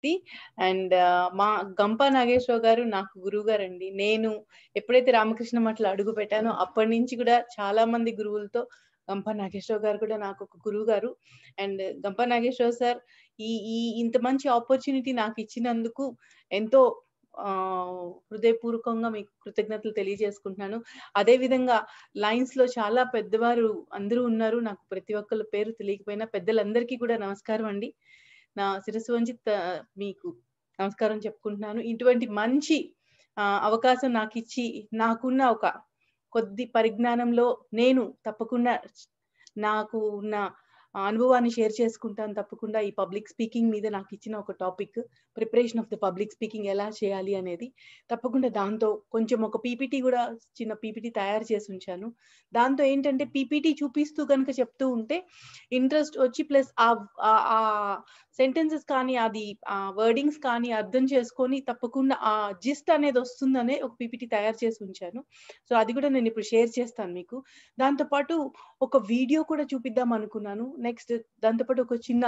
వ్యక్తి. అండ్ మా గంప నాగేశ్వరరావు గారు నాకు గురువు గారండి. నేను ఎప్పుడైతే రామకృష్ణ మఠంలో అడుగు పెట్టానో అప్పటి నుంచి కూడా చాలా మంది గురువులతో గంప నాగేశ్వరరావు గారు కూడా నాకు ఒక గురువు గారు. అండ్ గంప నాగేశ్వరరావు సార్ ఈ ఈ ఇంత మంచి ఆపర్చునిటీ నాకు ఇచ్చినందుకు ఎంతో హృదయపూర్వకంగా మీకు కృతజ్ఞతలు తెలియజేసుకుంటున్నాను. అదే విధంగా లైన్స్ లో చాలా పెద్దవారు అందరూ ఉన్నారు. నాకు ప్రతి ఒక్కళ్ళ పేరు తెలియకపోయినా పెద్దలందరికీ కూడా నమస్కారం అండి. నా శిరస్సు వంచి మీకు నమస్కారం చెప్పుకుంటున్నాను. ఇటువంటి మంచి అవకాశం నాకు ఇచ్చి నాకున్న ఒక కొద్ది పరిజ్ఞానంలో నేను తప్పకుండా నాకు ఉన్న అనుభవాన్ని షేర్ చేసుకుంటాను. తప్పకుండా ఈ పబ్లిక్ స్పీకింగ్ మీద నాకు ఇచ్చిన ఒక topic preparation of the public speaking ఎలా చేయాలి అనేది, తప్పకుండా దాంతో కొంచెం ఒక పీపీటీ కూడా చిన్న పీపీటీ తయారు చేసి ఉంచాను. దాంతో ఏంటంటే పీపీటీ చూపిస్తూ కనుక చెప్తూ ఉంటే ఇంట్రెస్ట్ వచ్చి ప్లస్ ఆ సెంటెన్సెస్ కానీ అది వర్డింగ్స్ కానీ అర్థం చేసుకొని తప్పకుండా ఆ జిస్ట్ అనేది వస్తుందనే ఒక పీపీటీ తయారు చేసి ఉంచాను. సో అది కూడా నేను ఇప్పుడు షేర్ చేస్తాను మీకు. దాంతోపాటు ఒక వీడియో కూడా చూపిద్దాం అనుకున్నాను. నెక్స్ట్ దాంతోపాటు ఒక చిన్న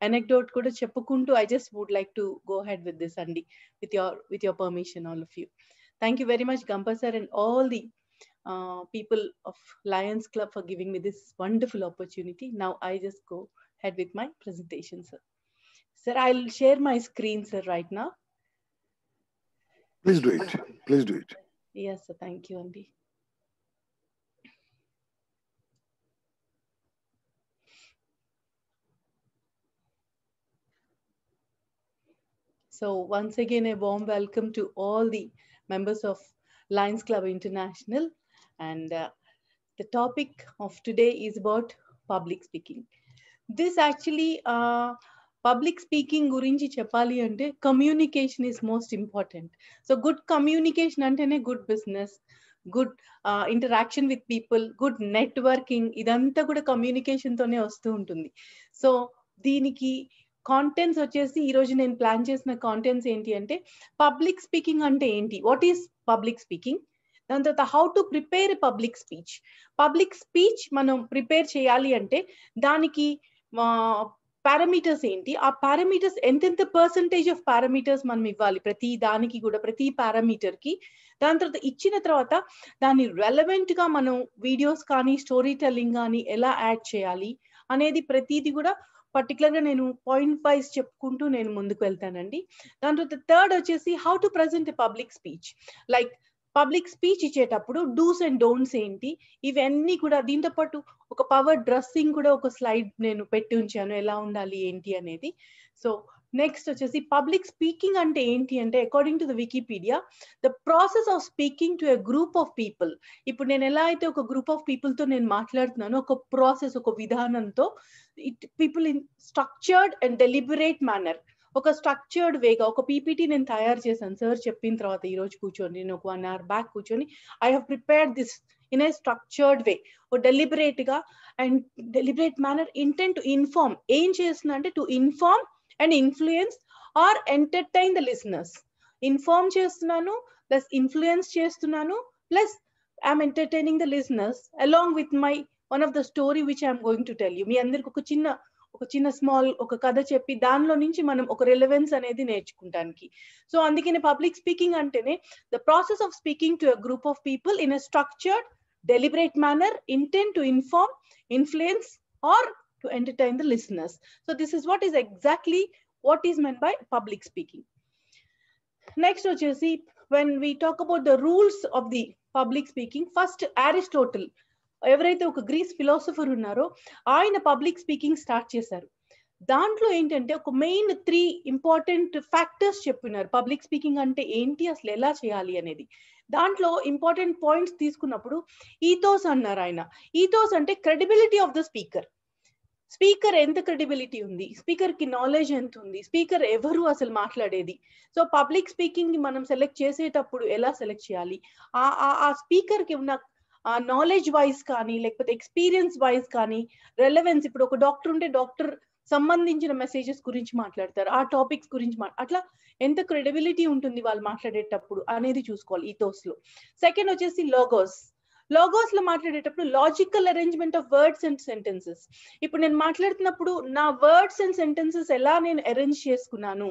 anecdote కూడా చెప్పుకుంటూ I just would like to go ahead with this అండి, with your permission, all of you. Thank you very much Gampa sir and all the people of Lions Club for giving me this wonderful opportunity. Now I just go ahead with my presentation, sir. Sir, I'll share my screen, sir, right now. Please do it. Please do it. Yes, sir. Thank you, Andy. So once again, a warm welcome to all the members of Lions Club International. And the topic of today is about public speaking. This actually, public speaking gurinchi cheppali ante communication is most important. So good communication antene good business, good interaction with people, good networking, idantha kuda communication tone vastu untundi. So దీనికి contents వచ్చేసి ఈ రోజు నేను plan చేసిన contents ఏంటి అంటే public speaking అంటే ఏంటి, వాట్ ఈస్ పబ్లిక్ స్పీకింగ్, దాని తర్వాత how to prepare public speech. Public speech మనం ప్రిపేర్ చేయాలి అంటే దానికి పారామీటర్స్ ఏంటి, ఆ పారామీటర్స్ ఎంతెంత పర్సంటేజ్ ఆఫ్ పారామీటర్స్ మనం ఇవ్వాలి ప్రతి దానికి కూడా, ప్రతి పారామీటర్ కి. దాని తర్వాత ఇచ్చిన తర్వాత దాన్ని రెలవెంట్ గా మనం వీడియోస్ కానీ స్టోరీ టెల్లింగ్ కానీ ఎలా యాడ్ చేయాలి అనేది ప్రతిది కూడా పర్టికులర్ గా నేను పాయింట్ వైజ్ చెప్పుకుంటూ నేను ముందుకు వెళ్తానండి. దాని తర్వాత థర్డ్ వచ్చేసి how to present public speech, like public speech ఇచ్చేటప్పుడు డూస్ అండ్ డోంట్స్ ఏంటి, ఇవన్నీ కూడా. దీంతో పాటు ఒక పవర్ డ్రెస్సింగ్ కూడా ఒక స్లైడ్ నేను పెట్టి ఉంచాను, ఎలా ఉండాలి ఏంటి అనేది. సో నెక్స్ట్ వచ్చేసి పబ్లిక్ స్పీకింగ్ అంటే ఏంటి అంటే according to the Wikipedia, the process of speaking to a group of people. ఇప్పుడు నేను ఎలా అయితే ఒక గ్రూప్ ఆఫ్ పీపుల్ తో నేను మాట్లాడుతున్నాను, ఒక ప్రాసెస్, ఒక విధానంతో, people in structured and deliberate manner, ఒక స్ట్రక్చర్డ్ వేగా ఒక పీపీటీ నేను తయారు చేశాను సార్ చెప్పిన తర్వాత. ఈ రోజు కూర్చొని నేను ఒక 1 hour బ్యాక్ కూర్చొని I have prepared this in a structured way, ఒక డెలిబరేట్ గా and deliberate manner, intent to inform. ఏం చేస్తున్నా అంటే to inform and influence or entertain the listeners. Inform చేస్తున్నాను ప్లస్ ఇన్ఫ్లుయెన్స్ చేస్తున్నాను plus I'm entertaining the listeners along with my one of the story which I'm going to tell you. మీ అందరికి ఒక చిన్న small ఒక కథ చెప్పి దానిలో నుంచి మనం ఒక రిలవెన్స్ అనేది నేర్చుకుంటానికి. సో అందుకనే పబ్లిక్ స్పీకింగ్ అంటేనే the process of speaking to a group of people in a structured deliberate manner, intent to inform, influence or to entertain the listeners. So this is what is exactly what is meant by public speaking. Next వచ్చేసి when we talk about the rules of the public speaking, first Aristotle, ఎవరైతే ఒక grace philosopher ఉన్నారో ఆయన public speaking start చేశారు. దాంట్లో ఏంటంటే ఒక main 3 important factors చెప్పినారు పబ్లిక్ స్పీకింగ్ అంటే ఏంటి, అసలు ఎలా చేయాలి అనేది. దాంట్లో ఇంపార్టెంట్ పాయింట్స్ తీసుకున్నప్పుడు ఈథోస్ అన్నారు ఆయన. ఈథోస్ అంటే credibility of the speaker. Speaker ఎంత క్రెడిబిలిటీ ఉంది, స్పీకర్ కి నాలెడ్జ్ ఎంత ఉంది, స్పీకర్ ఎవరు అసలు మాట్లాడేది. సో పబ్లిక్ స్పీకింగ్ ని మనం సెలెక్ట్ చేసేటప్పుడు ఎలా సెలెక్ట్ చేయాలి, ఆ స్పీకర్ కి ఉన్న నాలెడ్జ్ వైజ్ కానీ లేకపోతే ఎక్స్పీరియన్స్ వైజ్ కానీ రెలవెన్స్. ఇప్పుడు ఒక డాక్టర్ ఉంటే డాక్టర్ సంబంధించిన మెసేజెస్ గురించి మాట్లాడతారు, ఆ టాపిక్స్ గురించి అట్లా ఎంత క్రెడిబిలిటీ ఉంటుంది వాళ్ళు మాట్లాడేటప్పుడు అనేది చూసుకోవాలి ఈథోస్ లో. సెకండ్ వచ్చేసి లోగోస్. లోగోస్ లో మాట్లాడేటప్పుడు logical arrangement of words and sentences. ఇప్పుడు నేను మాట్లాడుతున్నప్పుడు నా వర్డ్స్ అండ్ సెంటెన్సెస్ ఎలా నేను అరేంజ్ చేసుకున్నాను,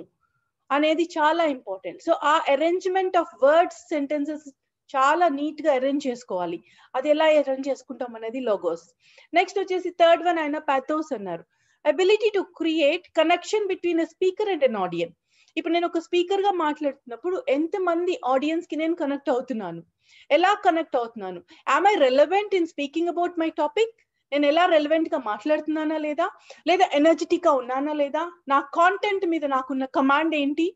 అనేది చాలా ఇంపార్టెంట్. సో ఆ అరేంజ్మెంట్ ఆఫ్ వర్డ్స్, సెంటెన్సెస్ చాలా నీట్ గా అరేంజ్ చేసుకోవాలి. అది ఎలా అరేంజ్ చేసుకుంటాం అనేది లోగోస్. నెక్స్ట్ వచ్చేసి థర్డ్ వన్ ఆయన పాథోస్ అన్నారు. Ability to create connection between a speaker and an audience. ఇప్పుడు నేను ఒక స్పీకర్ గా మాట్లాడుతున్నప్పుడు ఎంతమంది ఆడియన్స్ కి నేను కనెక్ట్ అవుతున్నాను, ఎలా కనెక్ట్ అవుతున్నాను, am I relevant in speaking about my topic, నేను ఎలా రెలవెంట్ గా మాట్లాడుతున్నానా లేదా, లేదా ఎనర్జెటిక్ గా ఉన్నానా లేదా, నా కాంటెంట్ మీద నాకున్న కమాండ్ ఏంటి,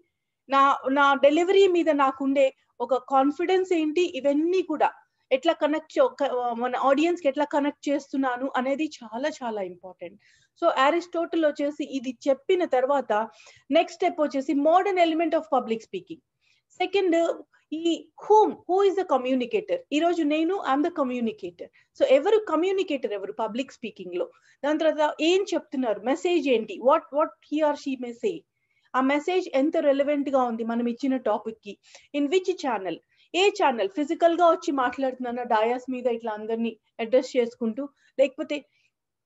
నా నా డెలివరీ మీద నాకుండే ఒక కాన్ఫిడెన్స్ ఏంటి, ఇవన్నీ కూడా ఎట్లా కనెక్ట్ మన ఆడియన్స్ కి ఎట్లా కనెక్ట్ చేస్తున్నాను అనేది చాలా చాలా ఇంపార్టెంట్. సో అరిస్టోటిల్ వచ్చేసి ఇది చెప్పిన తర్వాత నెక్స్ట్ స్టెప్ వచ్చేసి modern element of public speaking. Second, ఈ హూ ఇస్ ద కమ్యూనికేటర్. ఈ రోజు నేను ఐఎమ్ ద కమ్యూనికేటర్. సో ఎవరు కమ్యూనికేటర్, ఎవరు పబ్లిక్ స్పీకింగ్ లో, దాని తర్వాత ఏం చెప్తున్నారు, మెసేజ్ ఏంటి, what he or she may say, ఆ మెసేజ్ ఎంత రెలవెంట్ గా ఉంది మనం ఇచ్చిన టాపిక్ కి, in which channel, A channel, physical గా వచ్చి మాట్లాడుతున్నానా డయాస్ మీద ఇట్లా అందరినీ అడ్రస్ చేసుకుంటూ, లేకపోతే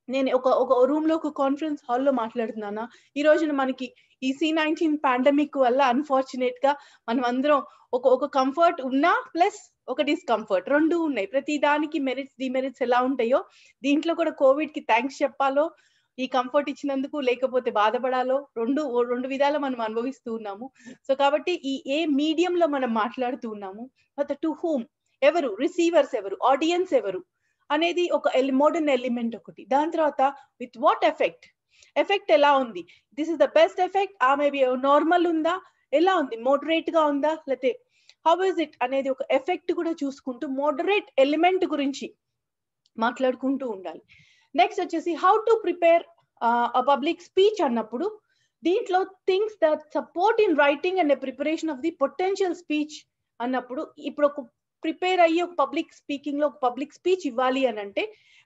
నేను ఒక రూమ్ లో ఒక కాన్ఫరెన్స్ హాల్లో మాట్లాడుతున్నానా. ఈ రోజున మనకి ఈ C-19 పాండమిక్ వల్ల అన్ఫార్చునేట్ గా మనం అందరం ఒక కంఫర్ట్ ఉన్నా ప్లస్ ఒక డిస్కంఫర్ట్ రెండు ఉన్నాయి. ప్రతి దానికి మెరిట్స్ డిమెరిట్స్ ఎలా ఉంటాయో దీంట్లో కూడా కోవిడ్ కి థ్యాంక్స్ చెప్పాలో, ఈ కంఫర్ట్ ఇచ్చినందుకు, లేకపోతే బాధపడాలో, రెండు విధాలు మనం అనుభవిస్తూ ఉన్నాము. సో కాబట్టి ఏ మీడియం లో మనం మాట్లాడుతూ ఉన్నాము, టు హూమ్, ఎవరు రిసీవర్స్, ఎవరు ఆడియన్స్, ఎవరు అనేది ఒక మోడర్న్ ఎలిమెంట్ ఒకటి. దాని తర్వాత విత్ వాట్ ఎఫెక్ట్, ఎఫెక్ట్ ఎలా ఉంది, this is the best effect, ఆ మేబీ నార్మల్ ఉందా, ఎలా ఉంది, మోడరేట్ గా ఉందా, లేకపోతే హౌ ఇస్ ఇట్ అనేది ఒక ఎఫెక్ట్ కూడా చూసుకుంటూ మోడరేట్ ఎలిమెంట్ గురించి మాట్లాడుకుంటూ ఉండాలి. నెక్స్ట్ వచ్చేసి how to prepare public speech అన్నప్పుడు దీంట్లో things that support in writing and preparation of the potential speech అన్నప్పుడు, ఇప్పుడు ఒక ప్రిపేర్ అయ్యి ఒక పబ్లిక్ స్పీకింగ్ లో ఒక పబ్లిక్ స్పీచ్ ఇవ్వాలి అని అంటే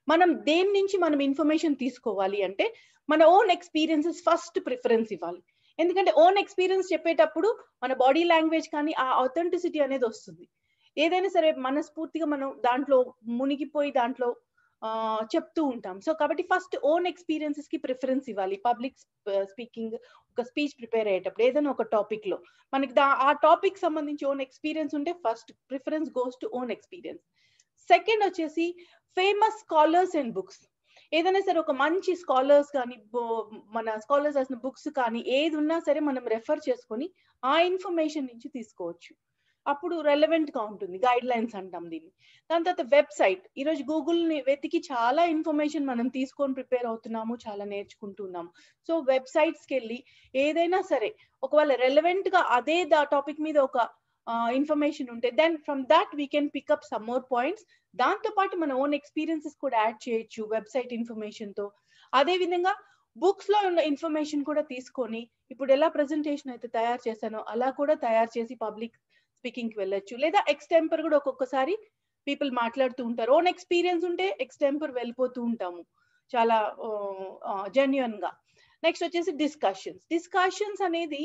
మనం దేని నుంచి మనం ఇన్ఫర్మేషన్ తీసుకోవాలి అంటే మన ఓన్ ఎక్స్పీరియన్సెస్ ఫస్ట్ ప్రిఫరెన్స్ ఇవ్వాలి. ఎందుకంటే ఓన్ ఎక్స్పీరియన్స్ చెప్పేటప్పుడు మన బాడీ లాంగ్వేజ్ కానీ ఆ ఆథెంటిసిటీ అనేది వస్తుంది. ఏదైనా సరే మనస్ఫూర్తిగా మనం దాంట్లో మునిగిపోయి దాంట్లో చెప్తూ ఉంటాం. సో కాబట్టి ఫస్ట్ ఓన్ ఎక్స్పీరియన్సెస్ కి ప్రిఫరెన్స్ ఇవ్వాలి. పబ్లిక్ స్పీకింగ్ ఒక స్పీచ్ ప్రిపేర్ అయ్యేటప్పుడు ఏదైనా ఒక టాపిక్ లో మనకి ఆ టాపిక్ సంబంధించి ఓన్ ఎక్స్పీరియన్స్ ఉంటే first preference goes to own experience. Second వచ్చేసి ఫేమస్ స్కాలర్స్ అండ్ బుక్స్. ఏదైనా సరే ఒక మంచి స్కాలర్స్ కానీ మన స్కాలర్స్ రాసిన బుక్స్ కానీ ఏది ఉన్నా సరే మనం రెఫర్ చేసుకొని ఆ ఇన్ఫర్మేషన్ నుంచి తీసుకోవచ్చు. అప్పుడు రెలవెంట్ గా ఉంటుంది, గైడ్ లైన్స్ అంటాం దీన్ని. దాని తర్వాత వెబ్సైట్, ఈరోజు గూగుల్ ని వెతికి చాలా ఇన్ఫర్మేషన్ మనం తీసుకొని ప్రిపేర్ అవుతున్నాము, చాలా నేర్చుకుంటున్నాము. సో వెబ్సైట్స్కి వెళ్ళి ఏదైనా సరే ఒకవేళ రెలవెంట్ గా అదే టాపిక్ మీద ఒక ఇన్ఫర్మేషన్ ఉంటే then from that we can pick up some more points. దాంతో పాటు మన ఓన్ ఎక్స్పీరియన్సెస్ కూడా యాడ్ చేయొచ్చు వెబ్సైట్ ఇన్ఫర్మేషన్ తో. అదే విధంగా బుక్స్ లో ఉన్న ఇన్ఫర్మేషన్ కూడా తీసుకొని ఇప్పుడు ఎలా ప్రెజెంటేషన్ అయితే తయారు చేశానో అలా కూడా తయారు చేసి పబ్లిక్ స్పీకింగ్ కి వెళ్ళొచ్చు. లేదా ఎక్స్టెంపర్ కూడా ఒక్కొక్కసారి పీపుల్ మాట్లాడుతూ ఉంటారు, ఓన్ ఎక్స్పీరియన్స్ ఉంటే ఎక్స్టెంపర్ వెళ్ళిపోతూ ఉంటాము చాలా జెన్యున్ గా. నెక్స్ట్ వచ్చేసి డిస్కషన్స్ అనేది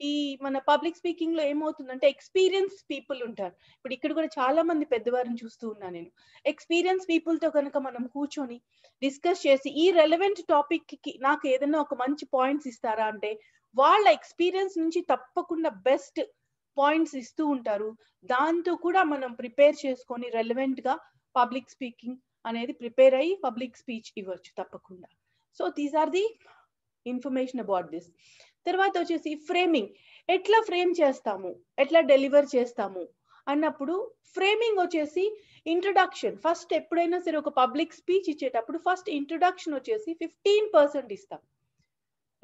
ఈ మన పబ్లిక్ స్పీకింగ్ లో ఏమవుతుందంటే ఎక్స్పీరియన్స్ పీపుల్ ఉంటారు. ఇప్పుడు ఇక్కడ కూడా చాలా మంది పెద్దవారిని చూస్తూ ఉన్నాను నేను. ఎక్స్పీరియన్స్ పీపుల్ తో కనుక మనం కూర్చొని డిస్కస్ చేసి ఈ రెలవెంట్ టాపిక్ కి నాకు ఏదైనా ఒక మంచి పాయింట్స్ ఇస్తారా అంటే వాళ్ళ ఎక్స్పీరియన్స్ నుంచి తప్పకుండా బెస్ట్ పాయింట్స్ ఇస్తూ ఉంటారు. దాంతో కూడా మనం ప్రిపేర్ చేసుకొని రెలవెంట్ గా పబ్లిక్ స్పీకింగ్ అనేది ప్రిపేర్ అయ్యి పబ్లిక్ స్పీచ్ ఇవ్వచ్చు తప్పకుండా. So these are the information about this. తర్వాత వచ్చేసి ఫ్రేమింగ్, ఎట్లా ఫ్రేమ్ చేస్తాము, ఎట్లా డెలివర్ చేస్తాము అన్నప్పుడు ఫ్రేమింగ్ వచ్చేసి ఇంట్రొడక్షన్. ఫస్ట్ ఎప్పుడైనా సరే ఒక పబ్లిక్ స్పీచ్ ఇచ్చేటప్పుడు ఫస్ట్ ఇంట్రొడక్షన్ వచ్చేసి 15% ఇస్తాం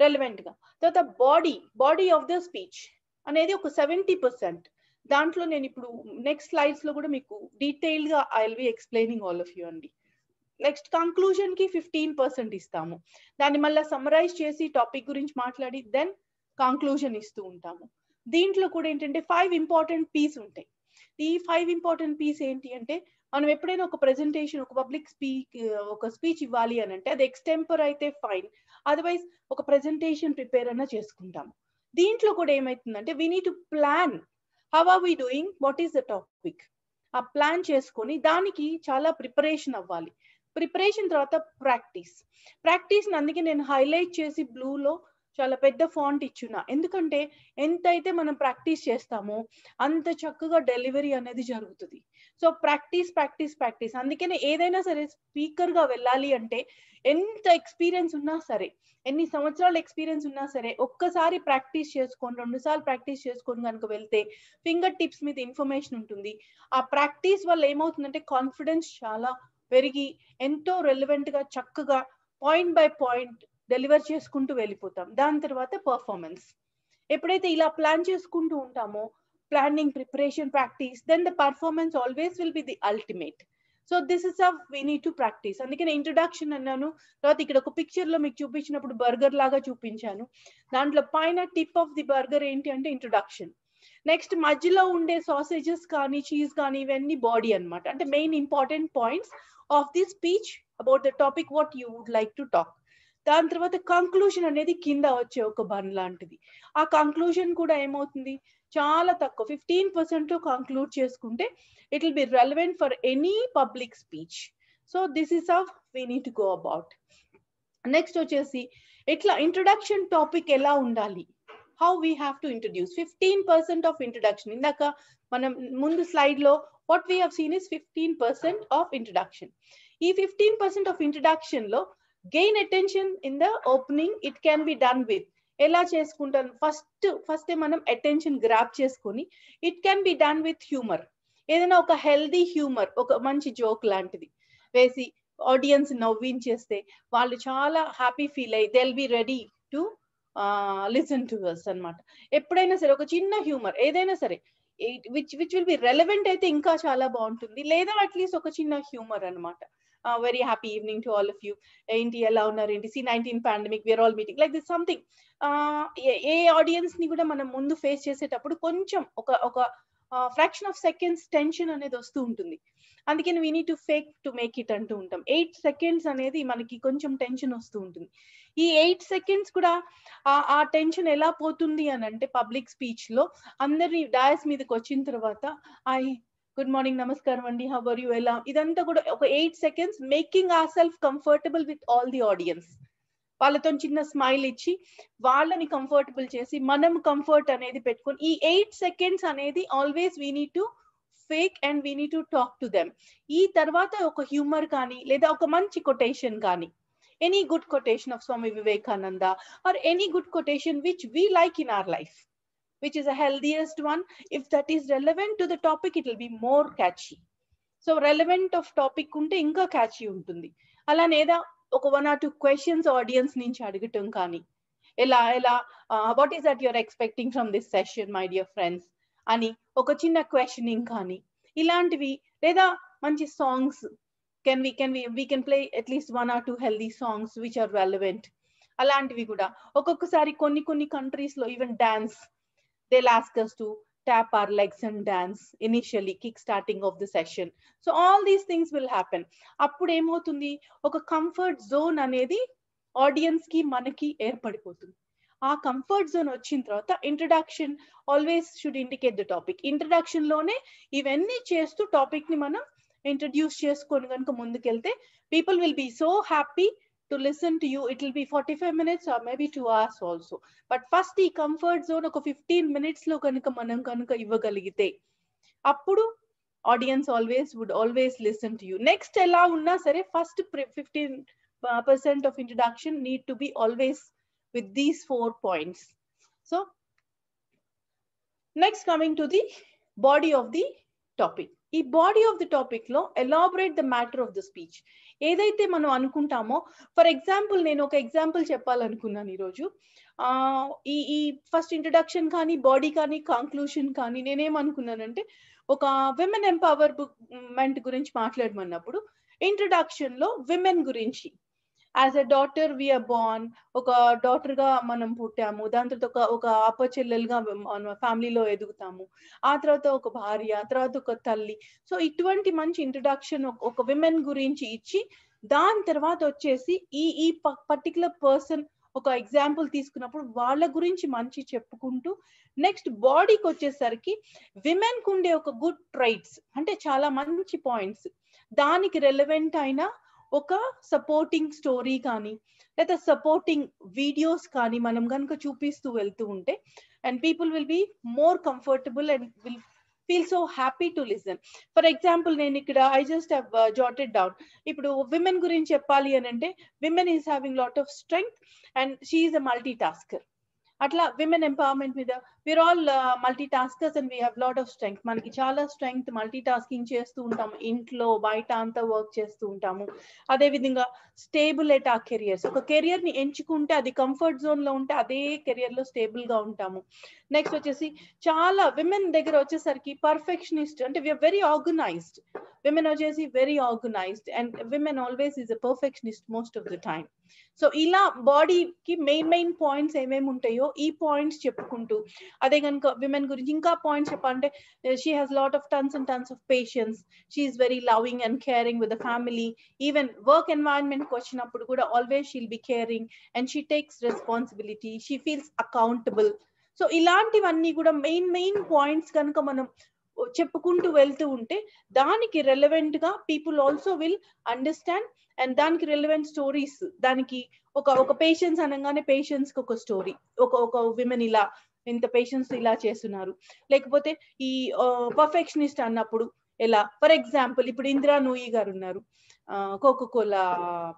రెలవెంట్ గా. తర్వాత బాడీ ఆఫ్ ద స్పీచ్ అనేది ఒక 70%. దాంట్లో నేను ఇప్పుడు నెక్స్ట్ స్లైడ్స్ లో కూడా మీకు డీటెయిల్ గా I will B explaining all of you అండి. నెక్స్ట్ కంక్లూజన్ కి 15% ఇస్తాము. దాన్ని మళ్ళీ సమరైజ్ చేసి టాపిక్ గురించి మాట్లాడి దెన్ కంక్లూజన్ ఇస్తూ ఉంటాము. దీంట్లో కూడా ఏంటంటే 5 ఇంపార్టెంట్ పీస్ ఉంటాయి. ఈ 5 ఇంపార్టెంట్ పీస్ ఏంటి అంటే మనం ఎప్పుడైనా ఒక ప్రెజెంటేషన్ ఒక పబ్లిక్ స్పీచ్ ఇవ్వాలి అని అంటే అది ఎక్స్టెంపర్ అయితే ఫైన్, అదర్వైజ్ ఒక ప్రెజెంటేషన్ ప్రిపేర్ అన్నా చేసుకుంటాము. దీంట్లో కూడా ఏమైతుందంటే we need to plan how are we doing, what is the topic, ఆ ప్లాన్ చేసుకొని దానికి చాలా ప్రిపరేషన్ అవ్వాలి. ప్రిపరేషన్ తర్వాత ప్రాక్టీస్ అందుకే నేను హైలైట్ చేసి బ్లూలో చాలా పెద్ద ఫాంట్ ఇచ్చున్నా, ఎందుకంటే ఎంతైతే మనం ప్రాక్టీస్ చేస్తామో అంత చక్కగా డెలివరీ అనేది జరుగుతుంది. So practice practice practice. అందుకనే ఏదైనా సరే స్పీకర్ గా వెళ్ళాలి అంటే ఎంత ఎక్స్పీరియన్స్ ఉన్నా సరే, ఎన్ని సంవత్సరాల ఎక్స్పీరియన్స్ ఉన్నా సరే, ఒక్కసారి ప్రాక్టీస్ చేసుకొని 2 సార్లు ప్రాక్టీస్ చేసుకొని కనుక వెళ్తే ఫింగర్ టిప్స్ మీద ఇన్ఫర్మేషన్ ఉంటుంది. ఆ ప్రాక్టీస్ వల్ల ఏమవుతుందంటే కాన్ఫిడెన్స్ చాలా పెరిగి ఎంతో రెలవెంట్ గా చక్కగా పాయింట్ బై పాయింట్ డెలివర్ చేసుకుంటూ వెళ్ళిపోతాం. దాని తర్వాత పర్ఫార్మెన్స్. ఎప్పుడైతే ఇలా ప్లాన్ చేసుకుంటూ ఉంటామో, planning, preparation, practice, then the performance always will be the ultimate. So this is how we need to practice. అందుకని ఇంట్రొడక్షన్ అన్నాను. తర్వాత ఇక్కడ ఒక పిక్చర్ లో మీకు చూపించినప్పుడు బర్గర్ లాగా చూపించాను. దాంట్లో పైన టిప్ ఆఫ్ ది బర్గర్ ఏంటి అంటే ఇంట్రొడక్షన్. నెక్స్ట్ మధ్యలో ఉండే సాసేజెస్ కానీ చీజ్ కానీ ఇవన్నీ బాడీ అన్నమాట. అంటే main important points of the speech about the topic what you would like to talk. దాని తర్వాత కంక్లూజన్ అనేది కింద వచ్చే ఒక బన్ లాంటిది. ఆ కంక్లూజన్ కూడా ఏమవుతుంది, చాలా తక్కువ 15% లో కంక్లూడ్ చేసుకుంటే it will be relevant for any public speech. So this is how we need to go about. Next వచ్చేసి ఇట్లా ఇంట్రొడక్షన్ టాపిక్ ఎలా ఉండాలి, how we have to introduce. 15% of introduction. ఇందాక మనం ముందు స్లైడ్ లో what we have seen is 15% of introduction. ఈ 15% of introduction లో gain attention in the opening it can be done with. ఎలా చేసుకుంటాను, ఫస్ట్ మనం అటెన్షన్ గ్రాప్ చేసుకొని it can be done with humour. ఏదైనా ఒక హెల్దీ హ్యూమర్, ఒక మంచి జోక్ లాంటిది వేసి ఆడియన్స్ నవ్వించేస్తే వాళ్ళు చాలా హ్యాపీ ఫీల్ అయ్యి they will be ready to listen to us అన్నమాట. ఎప్పుడైనా సరే ఒక చిన్న హ్యూమర్ ఏదైనా సరే విచ్ విల్ బి రెలవెంట్ అయితే ఇంకా చాలా బాగుంటుంది. లేదా అట్లీస్ట్ ఒక చిన్న హ్యూమర్ అన్నమాట. Very happy evening to all of you. ఏంటి ఎలా ఉన్నారు ఏంటి, C-19 pandemic we are all meeting like this something. ఏ ఆడియన్స్ ని కూడా మనం ముందు ఫేస్ చేసేటప్పుడు కొంచెం ఒక ఫ్రాక్షన్ ఆఫ్ సెకండ్స్ టెన్షన్ అనేది వస్తూ ఉంటుంది. అందుకని we need to fake to make it అంటూ ఉంటాం. 8 seconds అనేది మనకి కొంచెం టెన్షన్ వస్తూ ఉంటుంది. ఈ 8 seconds కూడా ఆ టెన్షన్ ఎలా పోతుంది అని అంటే పబ్లిక్ స్పీచ్ లో అందరి డయాస్ మీదకి వచ్చిన తర్వాత గుడ్ మార్నింగ్, నమస్కారం అండి, హౌ ఆర్ యు, ఎలా, ఇదంతా కూడా ఒక 8 seconds making our self comfortable with all the audience. వాళ్ళతో చిన్న స్మైల్ ఇచ్చి వాళ్ళని కంఫర్టబుల్ చేసి మనం కంఫర్ట్ అనేది పెట్టుకొని ఈ 8 seconds అనేది always we need to fake and we need to talk to them. ఈ తర్వాత ఒక హ్యూమర్ కానీ లేదా ఒక మంచి కొటేషన్ కానీ, any good quotation of Swami Vivekananda or any good quotation which we like in our life, which is the healthiest one. If that is relevant to the topic, it will be more catchy. So relevant of topic unte inka catchy untundi. Ala neda oka 1 or 2 questions audience nunchi adigatam kaani, ela what is that you're expecting from this session my dear friends ani oka chinna questioning kaani, ilantivi leda manchi songs we can play at least 1 or 2 healthy songs which are relevant. Alantivi kuda okokkasari కొన్ని countries lo even dance, they'll ask us to tap our legs and dance initially, kick starting of the session. So all these things will happen. appudu emotundi oka comfort zone anedi audience ki manaki erpadipotundi. ఆ comfort zone వచ్చిన తర్వాత introduction always should indicate the topic. Introduction లోనే ఇవన్నీ చేస్తూ topic ని మనం introduce చేసుకొని కనుక ముందుకెళ్తే people will be so happy to listen to you. It will be 45 minutes or maybe 2 hours also. But first the comfort zone oka 15 minutes lo kanuka manam kanuka ivvagaligite appudu audience would always listen to you. Next ela unna sare first 15% of introduction need to be always with these 4 points. So next coming to the body of the topic. ఈ body of the topic లో elaborate the matter of the speech. ఏదైతే మనం అనుకుంటామో, for example నేను ఒక example చెప్పాలనుకున్నాను ఈరోజు. ఈ ఫస్ట్ ఇంట్రడక్షన్ కానీ బాడీ కానీ కంక్లూషన్ కానీ నేనేమనుకున్నానంటే ఒక విమెన్ ఎంపవర్మెంట్ గురించి మాట్లాడమన్నప్పుడు ఇంట్రడక్షన్ లో విమెన్ గురించి, as a daughter we are born, ఒక డాటర్ గా మనం పుట్టాము, దాని తర్వాత ఒక అప్పచెల్లెలుగా ఫ్యామిలీలో ఎదుగుతాము, ఆ తర్వాత ఒక భార్య, తర్వాత ఒక తల్లి. సో ఇటువంటి మంచి ఇంట్రడక్షన్ ఒక విమెన్ గురించి ఇచ్చి దాని తర్వాత వచ్చేసి ఈ పర్టికులర్ పర్సన్ ఒక ఎగ్జాంపుల్ తీసుకున్నప్పుడు వాళ్ళ గురించి మంచి చెప్పుకుంటూ నెక్స్ట్ బాడీకి వచ్చేసరికి విమెన్ కు ఉండే ఒక గుడ్ ట్రైట్స్ అంటే చాలా మంచి పాయింట్స్, దానికి రెలవెంట్ అయిన ఒక సపోర్టింగ్ స్టోరీ కానీ లేదా సపోర్టింగ్ వీడియోస్ కానీ మనం కనుక చూపిస్తూ వెళ్తూ ఉంటే and people will be more comfortable and will feel so happy to listen. For example, నేను ఇక్కడ I just have jotted down. ఇప్పుడు విమెన్ గురించి చెప్పాలి అని అంటే women is having lot of strength and she is a multi tasker. అట్లా women empowerment మీద we are all multi taskers and we have lot of strength. మనకి చాలా స్ట్రెంగ్త్, మల్టీ టాస్కింగ్ చేస్తూ ఉంటాము, ఇంట్లో బయట అంతా వర్క్ చేస్తూ ఉంటాము. అదేవిధంగా స్టేబుల్ ఎట్ ఆ కెరియర్స్, ఒక కెరియర్ ని ఎంచుకుంటే అది కంఫర్ట్ జోన్ లో ఉంటే అదే కెరియర్ లో స్టేబుల్ గా ఉంటాము. నెక్స్ట్ వచ్చేసి చాలా విమెన్ దగ్గర వచ్చేసరికి పర్ఫెక్షనిస్ట్, అంటే వీఆర్ వెరీ ఆర్గనైజ్డ్. విమెన్ వచ్చేసి very organised and women always is a perfectionist most of the time. So ఇలా బాడీకి మెయిన్ పాయింట్స్ ఏమేమి ఉంటాయో ఈ పాయింట్స్ చెప్పుకుంటూ, అదే కనుక విమెన్ గురించి ఇంకా పాయింట్స్ చెప్పాలంటే she has lot of tons and tons of patience, she is very loving and caring with the family. Even work ఎన్వైరన్మెంట్కి వచ్చినప్పుడు కూడా always she'll be caring and she takes responsibility, she feels accountable. So ఇలాంటివన్నీ కూడా main points కనుక మనం చెప్పుకుంటూ వెళ్తూ ఉంటే దానికి రెలవెంట్ గా people also will understand and దానికి రెలవెంట్ స్టోరీస్, దానికి ఒక పేషెన్స్ అనగానే పేషెన్స్ కి ఒక స్టోరీ, ఒక విమెన్ ఇలా ఇంత పేషెన్స్ ఇలా చేస్తున్నారు, లేకపోతే ఈ పర్ఫెక్షనిస్ట్ అన్నప్పుడు ఎలా. ఫర్ ఎగ్జాంపుల్ ఇప్పుడు ఇందిరా నూయి గారు ఉన్నారు, కోకోకోలా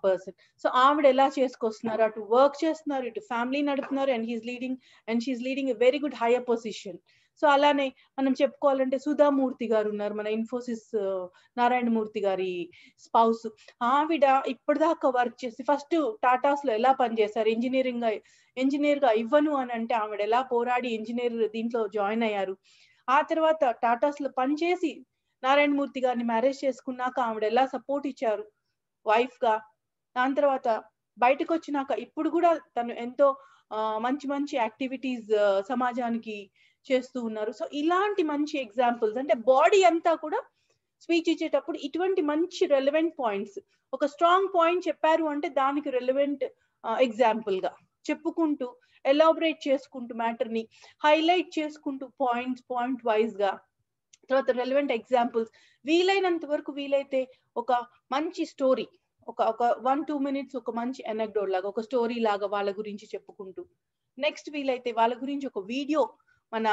పర్సన్. సో ఆవిడ ఎలా చేసుకొస్తున్నారు, అటు వర్క్ చేస్తున్నారు, ఇటు ఫ్యామిలీ నడుపుతున్నారు and she is leading a very good higher position. So అలానే మనం చెప్పుకోవాలంటే సుధామూర్తి గారు ఉన్నారు, మన ఇన్ఫోసిస్ నారాయణమూర్తి గారి స్పౌస్. ఆవిడ ఇప్పటిదాకా వర్క్ చేసి ఫస్ట్ టాటాస్ లో ఎలా పనిచేశారు, ఇంజనీర్ గా ఇవ్వను అని అంటే ఆవిడ ఎలా పోరాడి ఇంజనీర్ దీంట్లో జాయిన్ అయ్యారు. ఆ తర్వాత టాటాస్ లో పనిచేసి నారాయణమూర్తి గారిని మ్యారేజ్ చేసుకున్నాక ఆవిడ ఎలా సపోర్ట్ ఇచ్చారు వైఫ్ గా. దాని తర్వాత బయటకు వచ్చినాక ఇప్పుడు కూడా తను ఎంతో మంచి యాక్టివిటీస్ సమాజానికి చేస్తూ ఉన్నారు. సో ఇలాంటి మంచి ఎగ్జాంపుల్స్, అంటే బాడీ అంతా కూడా స్పీచ్ ఇచ్చేటప్పుడు ఇటువంటి మంచి రెలవెంట్ పాయింట్స్, ఒక స్ట్రాంగ్ పాయింట్ చెప్పారు అంటే దానికి రెలవెంట్ ఎగ్జాంపుల్ గా చెప్పుకుంటూ ఎలాబరేట్ చేసుకుంటూ మ్యాటర్ ని హైలైట్ చేసుకుంటూ పాయింట్ వైజ్ గా, తర్వాత రెలవెంట్ ఎగ్జాంపుల్స్, వీలైనంత వరకు వీలైతే ఒక మంచి స్టోరీ, ఒక 1-2 minutes ఒక మంచి ఎనెక్డోట్ లాగా, ఒక స్టోరీ లాగా వాళ్ళ గురించి చెప్పుకుంటూ, నెక్స్ట్ వీలైతే వాళ్ళ గురించి ఒక వీడియో, మన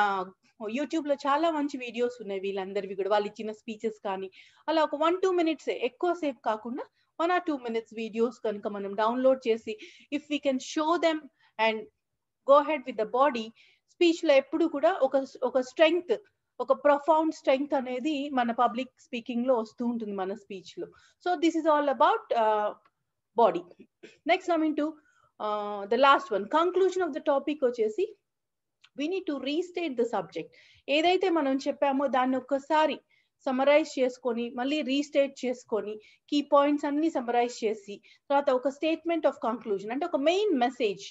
యూట్యూబ్ లో చాలా మంచి వీడియోస్ ఉన్నాయి వీళ్ళందరివి కూడా, వాళ్ళు ఇచ్చిన స్పీచెస్ కానీ అలా ఒక 1-2 minutes, ఎక్కువ సేపు కాకుండా 1 or 2 minutes వీడియోస్ కనుక మనం డౌన్లోడ్ చేసి if we can show them and go head with the body, speech లో ఎప్పుడు కూడా ఒక స్ట్రెంగ్త్, ఒక ప్రొఫౌండ్ స్ట్రెంగ్త్ అనేది మన పబ్లిక్ స్పీకింగ్ లో వస్తూ ఉంటుంది మన స్పీచ్ లో. So this is all about body. Next coming to the last one, conclusion of the topic వచ్చేసి we need to restate the subject. ఏదైతే మనం చెప్పామో దాన్ని ఒక్కసారి సమరైజ్ చేసుకొని మళ్ళీ రీస్టేట్ చేసుకొని కీ పాయింట్స్ అన్ని సమరైజ్ చేసి తర్వాత ఒక స్టేట్మెంట్ ఆఫ్ కంక్లూజన్, అంటే ఒక మెయిన్ మెసేజ్.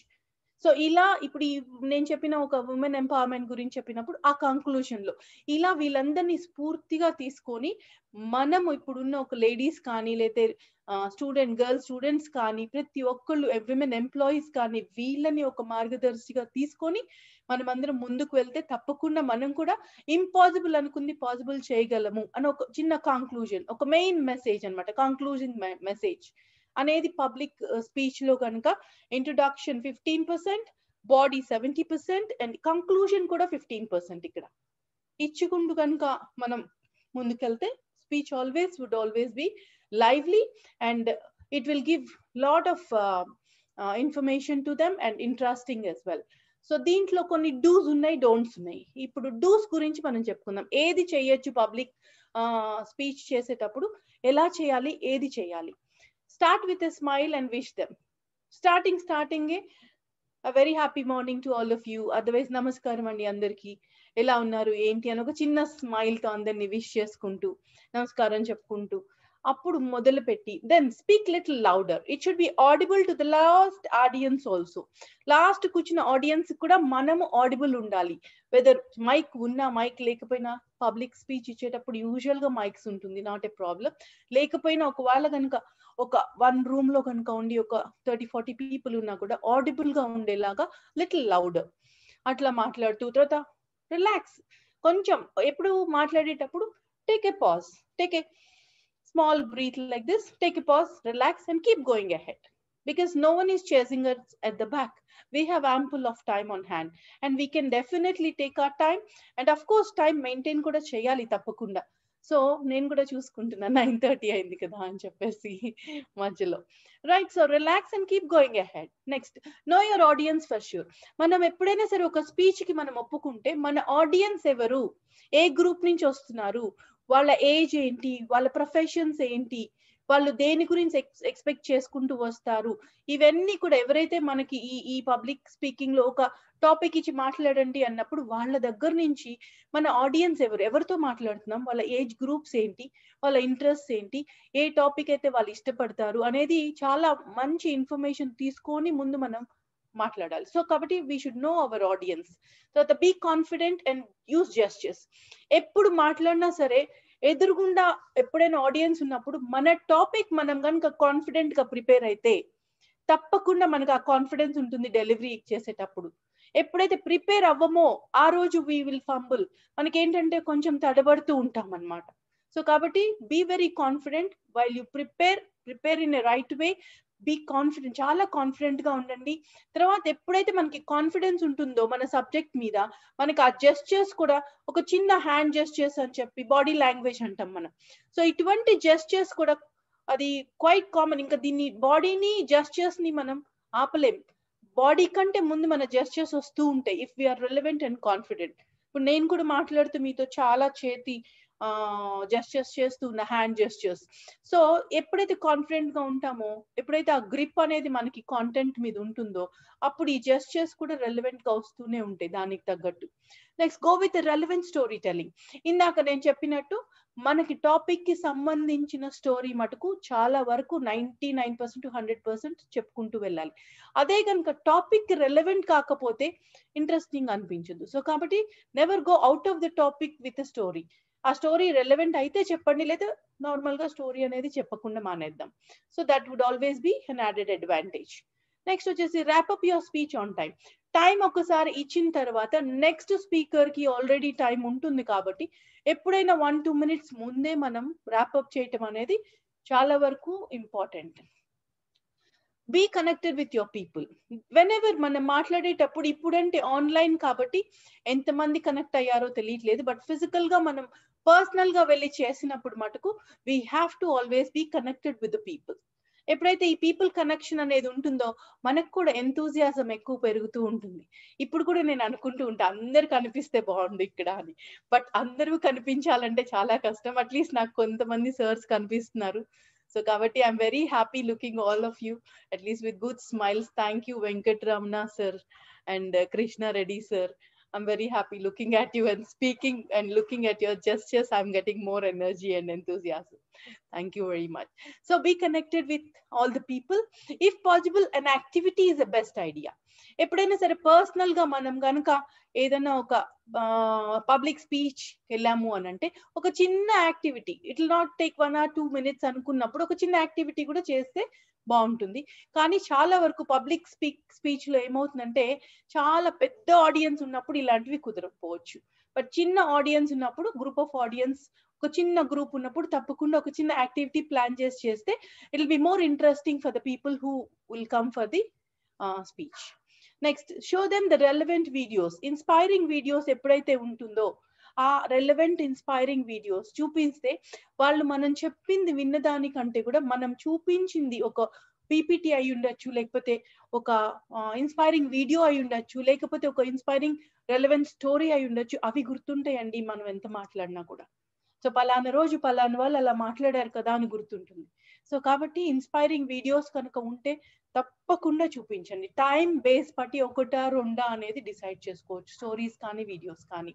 సో ఇలా ఇప్పుడు నేను చెప్పిన ఒక ఉమెన్ ఎంపవర్మెంట్ గురించి చెప్పినప్పుడు ఆ కంక్లూజన్ లో ఇలా వీళ్ళందరినీ స్ఫూర్తిగా తీసుకొని మనము ఇప్పుడున్న ఒక లేడీస్ కానీ లేతే గర్ల్ స్టూడెంట్స్ కానీ ప్రతి ఒక్కళ్ళు విమెన్ ఎంప్లాయీస్ కానీ వీళ్ళని ఒక మార్గదర్శిగా తీసుకొని మనమందరం ముందుకు వెళ్తే తప్పకుండా మనం కూడా ఇంపాసిబుల్ అనుకుంది పాసిబుల్ చేయగలము అని ఒక చిన్న కంక్లూజన్, ఒక మెయిన్ మెసేజ్ అన్నమాట. కంక్లూజన్ మెసేజ్ అనేది పబ్లిక్ స్పీచ్ లో కనుక ఇంట్రొడక్షన్ 15%, బాడీ 70% అండ్ కంక్లూజన్ కూడా 15% ఇక్కడ ఇచ్చుకుంటూ కనుక మనం ముందుకెళ్తే speech would always be lively and it will give lot of information to them and interesting as well. So దీంట్లో కొన్ని డూస్ ఉన్నాయి, డోంట్స్ ఉన్నాయి. ఇప్పుడు డూస్ గురించి మనం చెప్పుకుందాం. ఏది చేయొచ్చు పబ్లిక్ స్పీచ్ చేసేటప్పుడు, ఎలా చేయాలి, ఏది చేయాలి. Start with a smile and wish them. స్టార్టింగే a very happy morning to all of you, otherwise నమస్కారం అండి అందరికి, ఎలా ఉన్నారు ఏంటి అని ఒక చిన్న స్మైల్ తో అందరిని విష్ చేసుకుంటూ నమస్కారం చెప్పుకుంటూ అప్పుడు మొదలు పెట్టి then speak little louder. It should be audible to the last audience also. Last కూర్చున్న ఆడియన్స్ కూడా మనము ఆడిబుల్ ఉండాలి. వెదర్ మైక్ ఉన్నా మైక్ లేకపోయినా, పబ్లిక్ స్పీచ్ ఇచ్చేటప్పుడు యూజువల్ గా మైక్స్ ఉంటుంది, నాట్ ఏ ప్రాబ్లం. లేకపోయినా ఒకవేళ కనుక ఒక 1 room లో కనుక ఉండి ఒక 30-40 people ఉన్నా కూడా ఆడిబుల్ గా ఉండేలాగా లిటిల్ లౌడర్ అట్లా మాట్లాడుతూ, తర్వాత రిలాక్స్ కొంచెం. ఎప్పుడు మాట్లాడేటప్పుడు take a pause, Small breathe like this, take a pause, relax, and keep going ahead. Because no one is chasing us at the back. We have ample of time on hand, and we can definitely take our time. And of course, time maintain kuda cheyali tappakunda. So నేను కూడా చూసుకుంటున్నా 9:30 అయింది కదా అని చెప్పేసి మధ్యలో. Right, so relax and keep going ahead. Next, know your audience for sure. మనం ఎప్పుడైనా సరే ఒక స్పీచ్ కి మనం ఒప్పుకుంటే మన ఆడియన్స్ ఎవరు, ఏ గ్రూప్ నుంచి వస్తున్నారు, వాళ్ళ ఏజ్ ఏంటి, వాళ్ళ ప్రొఫెషన్స్ ఏంటి, వాళ్ళు దేని గురించి ఎక్స్పెక్ట్ చేసుకుంటూ వస్తారు, ఇవన్నీ కూడా ఎవరైతే మనకి ఈ పబ్లిక్ స్పీకింగ్ లో ఒక టాపిక్ ఇచ్చి మాట్లాడండి అన్నప్పుడు వాళ్ళ దగ్గర నుంచి మన ఆడియన్స్ ఎవరితో మాట్లాడుతున్నాం, వాళ్ళ ఏజ్ గ్రూప్స్ ఏంటి, వాళ్ళ ఇంట్రెస్ట్ ఏంటి, ఏ టాపిక్ అయితే వాళ్ళు ఇష్టపడతారు అనేది చాలా మంచి ఇన్ఫర్మేషన్ తీసుకొని ముందు మనం మాట్లాడాలి. సో కాబట్టి we should know our audience. తర్వాత be confident and use gestures. ఎప్పుడు మాట్లాడినా సరే ఎదురుగుండా ఎప్పుడైనా ఆడియన్స్ ఉన్నప్పుడు మన టాపిక్ మనం కనుక కాన్ఫిడెంట్ గా ప్రిపేర్ అయితే తప్పకుండా మనకు ఆ కాన్ఫిడెన్స్ ఉంటుంది డెలివరీ చేసేటప్పుడు. ఎప్పుడైతే ప్రిపేర్ అవ్వమో ఆ రోజు వీ విల్ ఫంబుల్, మనకి ఏంటంటే కొంచెం తడబడుతూ ఉంటాం అన్నమాట. సో కాబట్టి be very confident while you prepare in a right way. Be confident, చాలా కాన్ఫిడెంట్ గా ఉండండి. తర్వాత ఎప్పుడైతే మనకి కాన్ఫిడెన్స్ ఉంటుందో మన సబ్జెక్ట్ మీద, మనకి ఆ జెస్చర్స్ కూడా ఒక చిన్న హ్యాండ్ జెస్చర్స్ అని చెప్పి బాడీ లాంగ్వేజ్ అంటాం మనం. సో ఇటువంటి జెస్చర్స్ కూడా అది క్వైట్ కామన్. ఇంకా దీన్ని బాడీని జెస్చర్స్ ని మనం ఆపలేం. బాడీ కంటే ముందు మన జెస్చర్స్ వస్తూ ఉంటాయి if we are relevant and confident. ఇప్పుడు నేను కూడా మాట్లాడుతూ మీతో చాలా చేతి జెస్చర్స్ చేస్తూ ఉన్న, హ్యాండ్ జెస్చర్స్. సో ఎప్పుడైతే కాన్ఫిడెంట్ గా ఉంటామో, ఎప్పుడైతే ఆ గ్రిప్ అనేది మనకి కాంటెంట్ మీద ఉంటుందో అప్పుడు ఈ జెస్చర్స్ కూడా రెలవెంట్ గా వస్తూనే ఉంటాయి దానికి తగ్గట్టు. Next, go with relevant story telling. ఇందాక నేను చెప్పినట్టు మనకి టాపిక్ కి సంబంధించిన స్టోరీ మటుకు చాలా వరకు 99% to 100% చెప్పుకుంటూ వెళ్ళాలి. అదే కనుక టాపిక్ రెలవెంట్ కాకపోతే ఇంట్రెస్టింగ్ అనిపించదు. సో కాబట్టి never go out of the topic with story. ఆ స్టోరీ రెలవెంట్ అయితే చెప్పండి, లేదా నార్మల్ గా స్టోరీ అనేది చెప్పకుండా మానేద్దాం. So that would always be an added advantage. Next వచ్చేసి wrap up your speech on time. Time ఒకసారి ఇచ్చిన తర్వాత నెక్స్ట్ స్పీకర్ కి ఆల్రెడీ టైం ఉంటుంది కాబట్టి ఎప్పుడైనా 1-2 minutes ముందే మనం ర్యాప్ అప్ చేయటం అనేది చాలా వరకు important. Be connected with your people. Whenever మనం మాట్లాడేటప్పుడు, ఇప్పుడంటే ఆన్లైన్ కాబట్టి ఎంతమంది కనెక్ట్ అయ్యారో తెలియట్లేదు, బట్ ఫిజికల్ గా మనం పర్సనల్ గా వెళ్ళి చేసినప్పుడు మటుకు we have to always be connected with the people. ఎప్పుడైతే ఈ పీపుల్ కనెక్షన్ అనేది ఉంటుందో మనకు కూడా ఎంతూజియాజం ఎక్కువ పెరుగుతూ ఉంటుంది. ఇప్పుడు కూడా నేను అనుకుంటూ ఉంటా అందరు కనిపిస్తే బాగుండు ఇక్కడ అని, బట్ అందరూ కనిపించాలంటే చాలా కష్టం. అట్లీస్ట్ నాకు కొంతమంది సర్స్ కనిపిస్తున్నారు. సో కాబట్టి I'm very happy looking all of you, at least with good smiles. Thank you Venkataramana sir and Krishna Reddy sir. I'm very happy looking at you and speaking and looking at your gestures. I'm getting more energy and enthusiasm. Thank you very much. So be connected with all the people. If possible, an activity is the best idea. ఎప్పుడైనా సరే personal గా మనం కనుక ఏదైనా ఒక public speech వెళ్ళాము అని అంటే ఒక చిన్న activity, it will not take 1 or 2 minutes అనుకున్నప్పుడు ఒక చిన్న యాక్టివిటీ కూడా చేస్తే బాగుంటుంది. కానీ చాలా వరకు పబ్లిక్ స్పీచ్ లో ఏమవుతుందంటే చాలా పెద్ద ఆడియన్స్ ఉన్నప్పుడు ఇలాంటివి కుదరకపోవచ్చు. బట్ చిన్న ఆడియన్స్ ఉన్నప్పుడు, గ్రూప్ ఆఫ్ ఆడియన్స్, ఒక చిన్న గ్రూప్ ఉన్నప్పుడు తప్పకుండా ఒక చిన్న యాక్టివిటీ ప్లాన్ చేస్తే it will be more interesting for the people who will come for the speech. Next, show them the relevant videos. Inspiring videos ఎప్పుడైతే ఉంటుందో ఆ రెలవెంట్ ఇన్స్పైరింగ్ వీడియోస్ చూపిస్తే వాళ్ళు మనం చెప్పింది విన్నదానికంటే కూడా మనం చూపించింది ఒక పీపీటీ అయి ఉండొచ్చు, లేకపోతే ఒక ఇన్స్పైరింగ్ వీడియో అయి ఉండొచ్చు, లేకపోతే ఒక ఇన్స్పైరింగ్ రెలవెంట్ స్టోరీ అయి ఉండొచ్చు. అవి గుర్తుంటాయండి మనం ఎంత మాట్లాడినా కూడా. సో పలానా రోజు పలానా వాళ్ళు అలా మాట్లాడారు కదా అని గుర్తుంటుంది. సో కాబట్టి ఇన్స్పైరింగ్ వీడియోస్ కనుక ఉంటే తప్పకుండా చూపించండి. టైం బేస్ బట్టి 1-2 అనేది డిసైడ్ చేసుకోవచ్చు, స్టోరీస్ కానీ వీడియోస్ కానీ.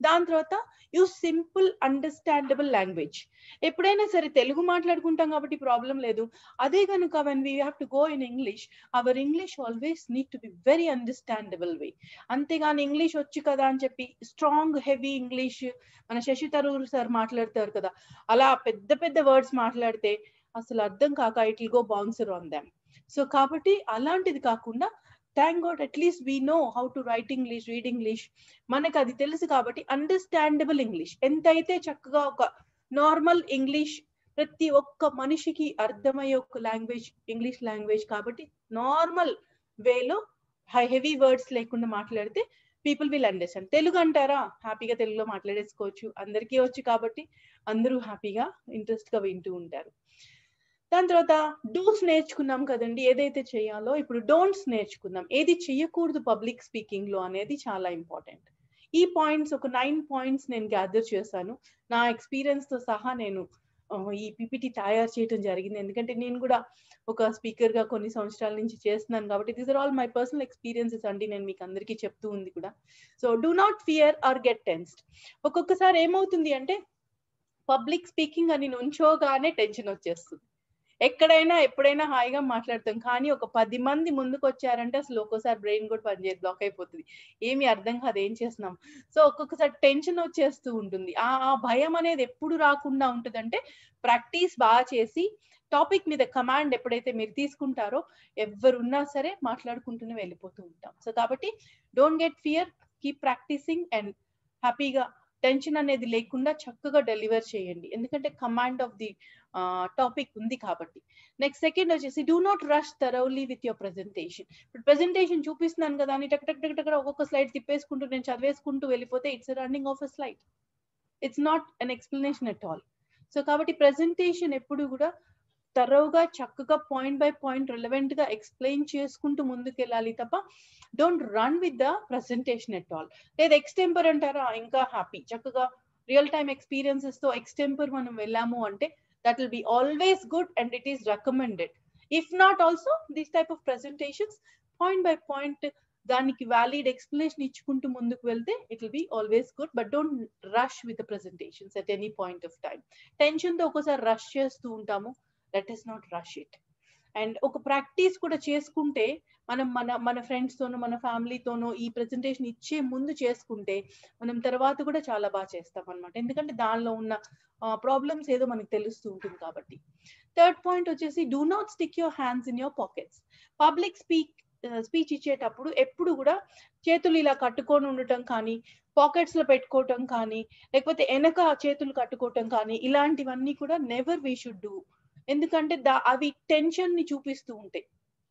దాని తర్వాత యూస్ సింపుల్ అండర్స్టాండబుల్ లాంగ్వేజ్. ఎప్పుడైనా సరే తెలుగు మాట్లాడుకుంటాం కాబట్టి ప్రాబ్లం లేదు. అదే కనుక when we have to go in English, our English always need to be very understandable way. అంతేగాని ఇంగ్లీష్ వచ్చు కదా అని చెప్పి స్ట్రాంగ్ హెవీ ఇంగ్లీష్, మన శశి థరూర్ సార్ మాట్లాడతారు కదా, అలా పెద్ద పెద్ద వర్డ్స్ మాట్లాడితే అసలు అర్థం కాక it will go bouncer on them. So కాబట్టి అలాంటిది కాకుండా, thank God at least we know how to right English, read English, మనకు అది తెలుసు కాబట్టి అండర్స్టాండబుల్ ఇంగ్లీష్. ఎంతైతే చక్కగా ఒక నార్మల్ ఇంగ్లీష్ ప్రతి ఒక్క మనిషికి అర్థమయ్యే ఒక లాంగ్వేజ్ ఇంగ్లీష్ లాంగ్వేజ్ కాబట్టి నార్మల్ వేలో హెవీ వర్డ్స్ లేకుండా మాట్లాడితే పీపుల్ విల్ అండర్స్టాండ్. తెలుగు అంటారా, హ్యాపీగా తెలుగులో మాట్లాడేసుకోవచ్చు, అందరికీ వచ్చు కాబట్టి అందరూ హ్యాపీగా ఇంట్రెస్ట్ గా వింటూ ఉంటారు. దాని తర్వాత డూస్ నేర్చుకున్నాం కదండి, ఏదైతే చేయాలో. ఇప్పుడు డోంట్స్ నేర్చుకుందాం, ఏది చెయ్యకూడదు పబ్లిక్ స్పీకింగ్ లో అనేది చాలా ఇంపార్టెంట్. ఈ పాయింట్స్ ఒక 9 పాయింట్స్ నేను గ్యాదర్ చేశాను. నా ఎక్స్పీరియన్స్ తో సహా నేను ఈ పిపిటి తయారు చేయడం జరిగింది. ఎందుకంటే నేను కూడా ఒక స్పీకర్ గా కొన్ని సంవత్సరాల నుంచి చేస్తున్నాను కాబట్టి these are all my personal experiences అండి, నేను మీకు అందరికీ చెప్తూ ఉంది కూడా. So do not fear or get tensed. ఒక్కొక్కసారి ఏమవుతుంది అంటే పబ్లిక్ స్పీకింగ్ అని నుంచోగానే టెన్షన్ వచ్చేస్తుంది. ఎక్కడైనా ఎప్పుడైనా హాయిగా మాట్లాడతాం, కానీ ఒక 10 మంది ముందుకు వచ్చారంటే అసలు ఒక్కోసారి బ్రెయిన్ కూడా పనిచేయదు, బ్లాక్ అయిపోతుంది, ఏమి అర్థం కాదు ఏం చేస్తున్నాం. సో ఒక్కొక్కసారి టెన్షన్ వచ్చేస్తూ ఉంటుంది. ఆ భయం అనేది ఎప్పుడు రాకుండా ఉంటుందంటే ప్రాక్టీస్ బాగా చేసి టాపిక్ మీద కమాండ్ ఎప్పుడైతే మీరు తీసుకుంటారో ఎవరున్నా సరే మాట్లాడుకుంటూనే వెళ్ళిపోతూ ఉంటాం. సో కాబట్టి don't get fear, keep practising and హ్యాపీగా టెన్షన్ అనేది లేకుండా చక్కగా డెలివర్ చేయండి, ఎందుకంటే కమాండ్ ఆఫ్ ది టాపిక్ ఉంది కాబట్టి. నెక్స్ట్ సెకండ్ వచ్చేసి do not rush thoroughly with your presentation. ఇప్పుడు ప్రెజెంటేషన్ చూపిస్తున్నాను కదా అని టక్ టక్ టక్ టక్ ఒక్కొక్క స్లైడ్ తిప్పేసుకుంటూ నేను చదివేసుకుంటూ వెళ్ళిపోతే it's running of a slide, it's not an explanation at all. So కాబట్టి ప్రెజెంటేషన్ ఎప్పుడు కూడా థరోగా చక్కగా పాయింట్ బై పాయింట్ రిలవెంట్ గా ఎక్స్ప్లెయిన్ చేసుకుంటూ ముందుకు వెళ్ళాలి తప్ప don't run with the presentation at all. లేదు ఎక్స్టెంపర్ అంటారా, ఇంకా హ్యాపీ, చక్కగా రియల్ టైమ్ ఎక్స్పీరియన్సెస్ తో ఎక్స్టెంపర్ మనం వెళ్ళాము అంటే that will be always good and it is recommended. If not also this type of presentations point by point దానికి valid explanation ఇచ్చుకుంటూ ముందుకు వెళ్తే it will be always good, but don't rush with the presentations at any point of time. Tension తో ఒకసారి rush చేస్తూ ఉంటాము, let us not rush it. And ఒక practice కూడా చేసుకుంటే మనం మన ఫ్రెండ్స్ తోనో మన ఫ్యామిలీతోనో ఈ ప్రెజెంటేషన్ ఇచ్చే ముందు చేసుకుంటే మనం తర్వాత కూడా చాలా బాగా చేస్తాం అనమాట, ఎందుకంటే దానిలో ఉన్న ప్రాబ్లమ్స్ ఏదో మనకు తెలుస్తూ ఉంటుంది కాబట్టి. థర్డ్ పాయింట్ వచ్చేసి do not stick your hands in your pockets. Public speech ఇచ్చేటప్పుడు ఎప్పుడు కూడా చేతులు ఇలా కట్టుకొని ఉండటం కానీ, పాకెట్స్ లో పెట్టుకోవటం కానీ, లేకపోతే వెనక చేతులు కట్టుకోవటం కానీ, ఇలాంటివన్నీ కూడా నెవర్ వీ షుడ్ డూ. ఎందుకంటే అవి టెన్షన్ ని చూపిస్తూ ఉంటాయి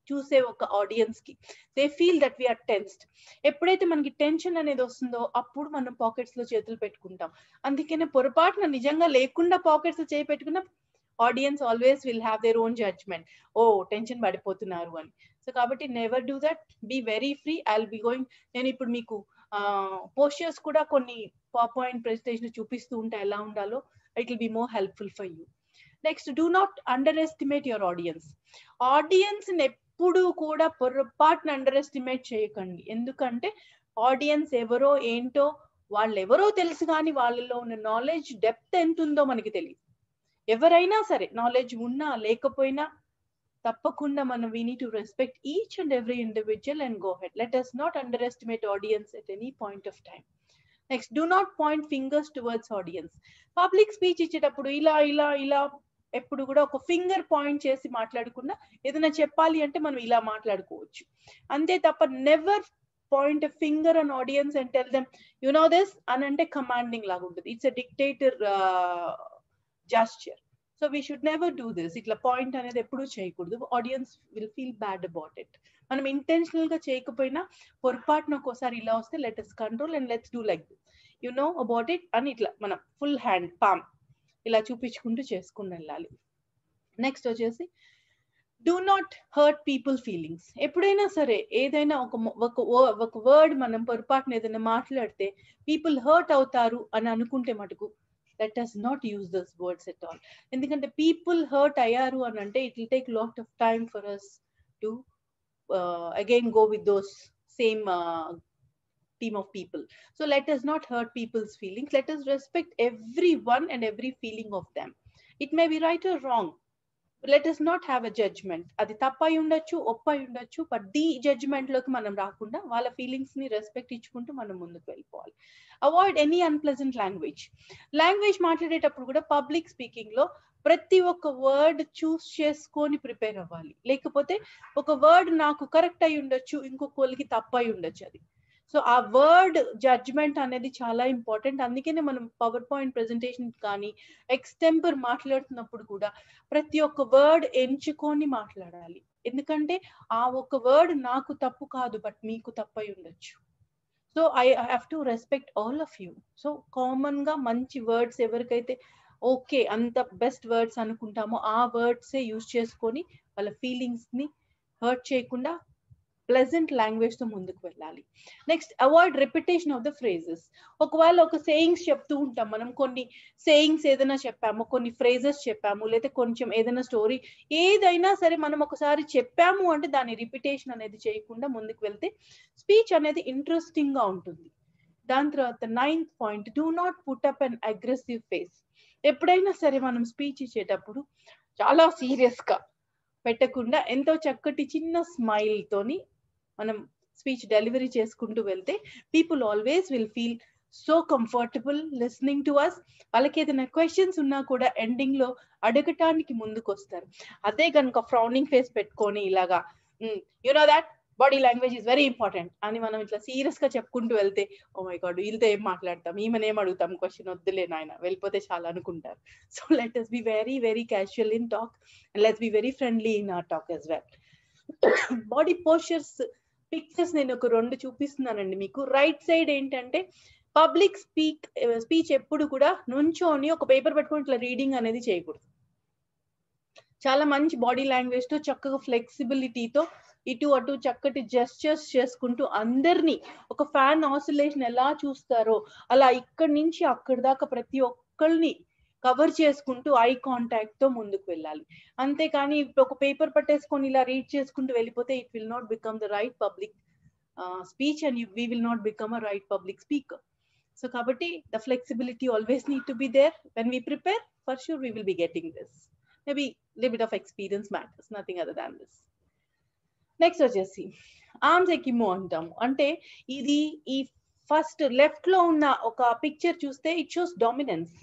చూసే ఒక ఆడియన్స్ కి. They feel that we are tensed. ఎప్పుడైతే మనకి టెన్షన్ అనేది వస్తుందో అప్పుడు మనం పాకెట్స్ లో చేతులు పెట్టుకుంటాం. అందుకనే పొరపాటున నిజంగా లేకుండా పాకెట్స్ లో చేయి పెట్టుకున్న audience always will have their own judgement, ఓ టెన్షన్ పడిపోతున్నారు అని. సో కాబట్టి never do that, be very free. I will be going, నేను ఇప్పుడు మీకు పోస్చర్స్ కూడా కొన్ని పాయింట్ ప్రెజెంటేషన్ చూపిస్తూ ఉంటా ఎలా ఉండాలో, it will be more helpful for you. Next do not under estimate your audience. Audience ఎప్పుడు కూడా పొరపాటున అండర్ ఎస్టిమేట్ చేయకండి, ఎందుకంటే ఆడియన్స్ ఎవరో ఏంటో వాళ్ళు ఎవరో తెలుసు కానీ వాళ్ళలో ఉన్న నాలెడ్జ్ డెప్త్ ఎంత ఉందో మనకి తెలియదు. ఎవరైనా సరే నాలెడ్జ్ ఉన్నా లేకపోయినా తప్పకుండా మనం we need to respect each and every individual and go ahead. Let us not underestimate audience at any point of time. Next, do not point fingers towards audience. Public speech ఇచ్చేటప్పుడు ఇలా ఇలా ఇలా ఎప్పుడు కూడా ఒక ఫింగర్ పాయింట్ చేసి మాట్లాడకుండా ఏదైనా చెప్పాలి అంటే మనం ఇలా మాట్లాడుకోవచ్చు, అంతే తప్ప never point A finger on audience and tell them you know this అని అంటే కమాండింగ్ లాగా ఉంటుంది. It's a dictator gesture. So we should never do this. ఇట్లా పాయింట్ అనేది ఎప్పుడూ చేయకూడదు, audience will feel bad about it. మనం ఇంటెన్షనల్ గా చేయకపోయినా పొరపాటున ఒక్కోసారి ఇలా వస్తే let us control and let's do like this, you know about it అని ఇట్లా మనం ఫుల్ హ్యాండ్ పామ్ ఇలా చూపించుకుంటూ చేసుకుని వెళ్ళాలి. నెక్స్ట్ వచ్చేసి do not hurt people feelings. ఎప్పుడైనా సరే ఏదైనా ఒక వర్డ్ మనం పొరపాటున ఏదైనా మాట్లాడితే పీపుల్ హర్ట్ అవుతారు అని అనుకుంటే మటుకు let us not use those words at all. ఎందుకంటే పీపుల్ హర్ట్ అయ్యారు అని అంటే it will take lot of time for us to again go with those same team of people. So let us not hurt people's feelings. Let us respect everyone and every feeling of them. It may be right or wrong. Let us not have a judgment. అది తప్పై ఉండొచ్చు, ఒప్పై ఉండొచ్చు, but the judgement లోకి మనం రాకుండా వాళ్ళ feelings ని respect ఇచ్చుకుంటూ మనం ముందుకు వెళ్ళిపోవాలి. అవాయిడ్ ఎనీ అన్ప్లెజెంట్ లాంగ్వేజ్ మాట్లాడేటప్పుడు కూడా పబ్లిక్ స్పీకింగ్ లో ప్రతి ఒక్క వర్డ్ చూస్ చేసుకొని ప్రిపేర్ అవ్వాలి, లేకపోతే ఒక వర్డ్ నాకు కరెక్ట్ అయి ఉండొచ్చు, ఇంకొకరికి తప్పై ఉండొచ్చు అది. సో ఆ వర్డ్ జడ్జ్మెంట్ అనేది చాలా ఇంపార్టెంట్. అందుకనే మనం పవర్ పాయింట్ ప్రెజెంటేషన్ కానీ ఎక్స్టెంపర్ మాట్లాడుతున్నప్పుడు కూడా ప్రతి ఒక్క వర్డ్ ఎంచుకొని మాట్లాడాలి. ఎందుకంటే ఆ ఒక వర్డ్ నాకు తప్పు కాదు, బట్ మీకు తప్పై ఉండొచ్చు. So I have to respect all of you. So common గా మంచి వర్డ్స్ ఎవరికైతే ఓకే అంత బెస్ట్ వర్డ్స్ అనుకుంటామో ఆ వర్డ్సే యూజ్ చేసుకొని వాళ్ళ ఫీలింగ్స్ ని హర్ట్ చేయకుండా ప్లెజెంట్ లాంగ్వేజ్ తో ముందుకు వెళ్ళాలి. Next, avoid repetition of the phrases. ఒకవేళ ఒక సేయింగ్స్ చెప్తూ ఉంటాం మనం, కొన్ని సేయింగ్స్ ఏదైనా చెప్పాము, కొన్ని ఫ్రేజెస్ చెప్పాము, లేదా కొంచెం ఏదైనా స్టోరీ ఏదైనా సరే మనం ఒకసారి చెప్పాము అంటే దాని రిపిటేషన్ అనేది చేయకుండా ముందుకు వెళ్తే స్పీచ్ అనేది ఇంట్రెస్టింగ్ గా ఉంటుంది. దాని తర్వాత 9th point, do not put up an aggressive face. ఎప్పుడైనా సరే మనం స్పీచ్ ఇచ్చేటప్పుడు చాలా సీరియస్ గా పెట్టకుండా ఎంతో చక్కటి చిన్న స్మైల్ తోని మనం స్పీచ్ డెలివరీ చేసుకుంటూ వెళ్తే people always will feel so comfortable listening to us. వాళ్ళకి ఏదైనా క్వశ్చన్స్ ఉన్నా కూడా ఎండింగ్ లో అడగటానికి ముందుకు వస్తారు. అదే కనుక ఫ్రౌనింగ్ ఫేస్ పెట్టుకొని ఇలాగా you know that body language is very important అని మనం ఇట్లా సీరియస్ గా చెప్పుకుంటూ వెళ్తే, ఓ మై గాడ్ వీళ్ళతో ఏం మాట్లాడతాం, ఈమెను ఏం అడుగుతాం, క్వశ్చన్ వద్దులే నాయన వెళ్ళిపోతే చాలా అనుకుంటారు. So let us be very very casual in talk and let's be very friendly in our talk as well. Body postures pictures నేను ఒక 2 చూపిస్తున్నానండి మీకు. రైట్ సైడ్ ఏంటంటే పబ్లిక్ స్పీచ్ ఎప్పుడు కూడా నుంచోని ఒక పేపర్ పెట్టుకొని ఇట్లా రీడింగ్ అనేది చేయకూడదు. చాలా మంచి బాడీ లాంగ్వేజ్ తో చక్కగా ఫ్లెక్సిబిలిటీతో ఇటు అటు చక్కటి జెస్చర్స్ చేసుకుంటూ అందరినీ ఒక ఫ్యాన్ ఆసిలేషన్ ఎలా చూస్తారో అలా ఇక్కడి నుంచి అక్కడి దాకా ప్రతి ఒక్కరిని కవర్ చేసుకుంటూ ఐ కాంటాక్ట్ తో ముందుకు వెళ్ళాలి. అంతేకాని ఒక పేపర్ పట్టేసుకొని ఇలా రీడ్ చేసుకుంటూ వెళ్ళిపోతే it will not become the right public speech and we will not become a right public speaker. So కాబట్టి the flexibility always need to be there. When we prepare, for sure we will be getting this. Maybe little bit of experience matters, nothing other than this. Next వచ్చేసి arms ఎకిమో అంటాము. అంటే ఇది ఈ first left లో ఉన్న ఒక picture చూస్తే it shows dominance.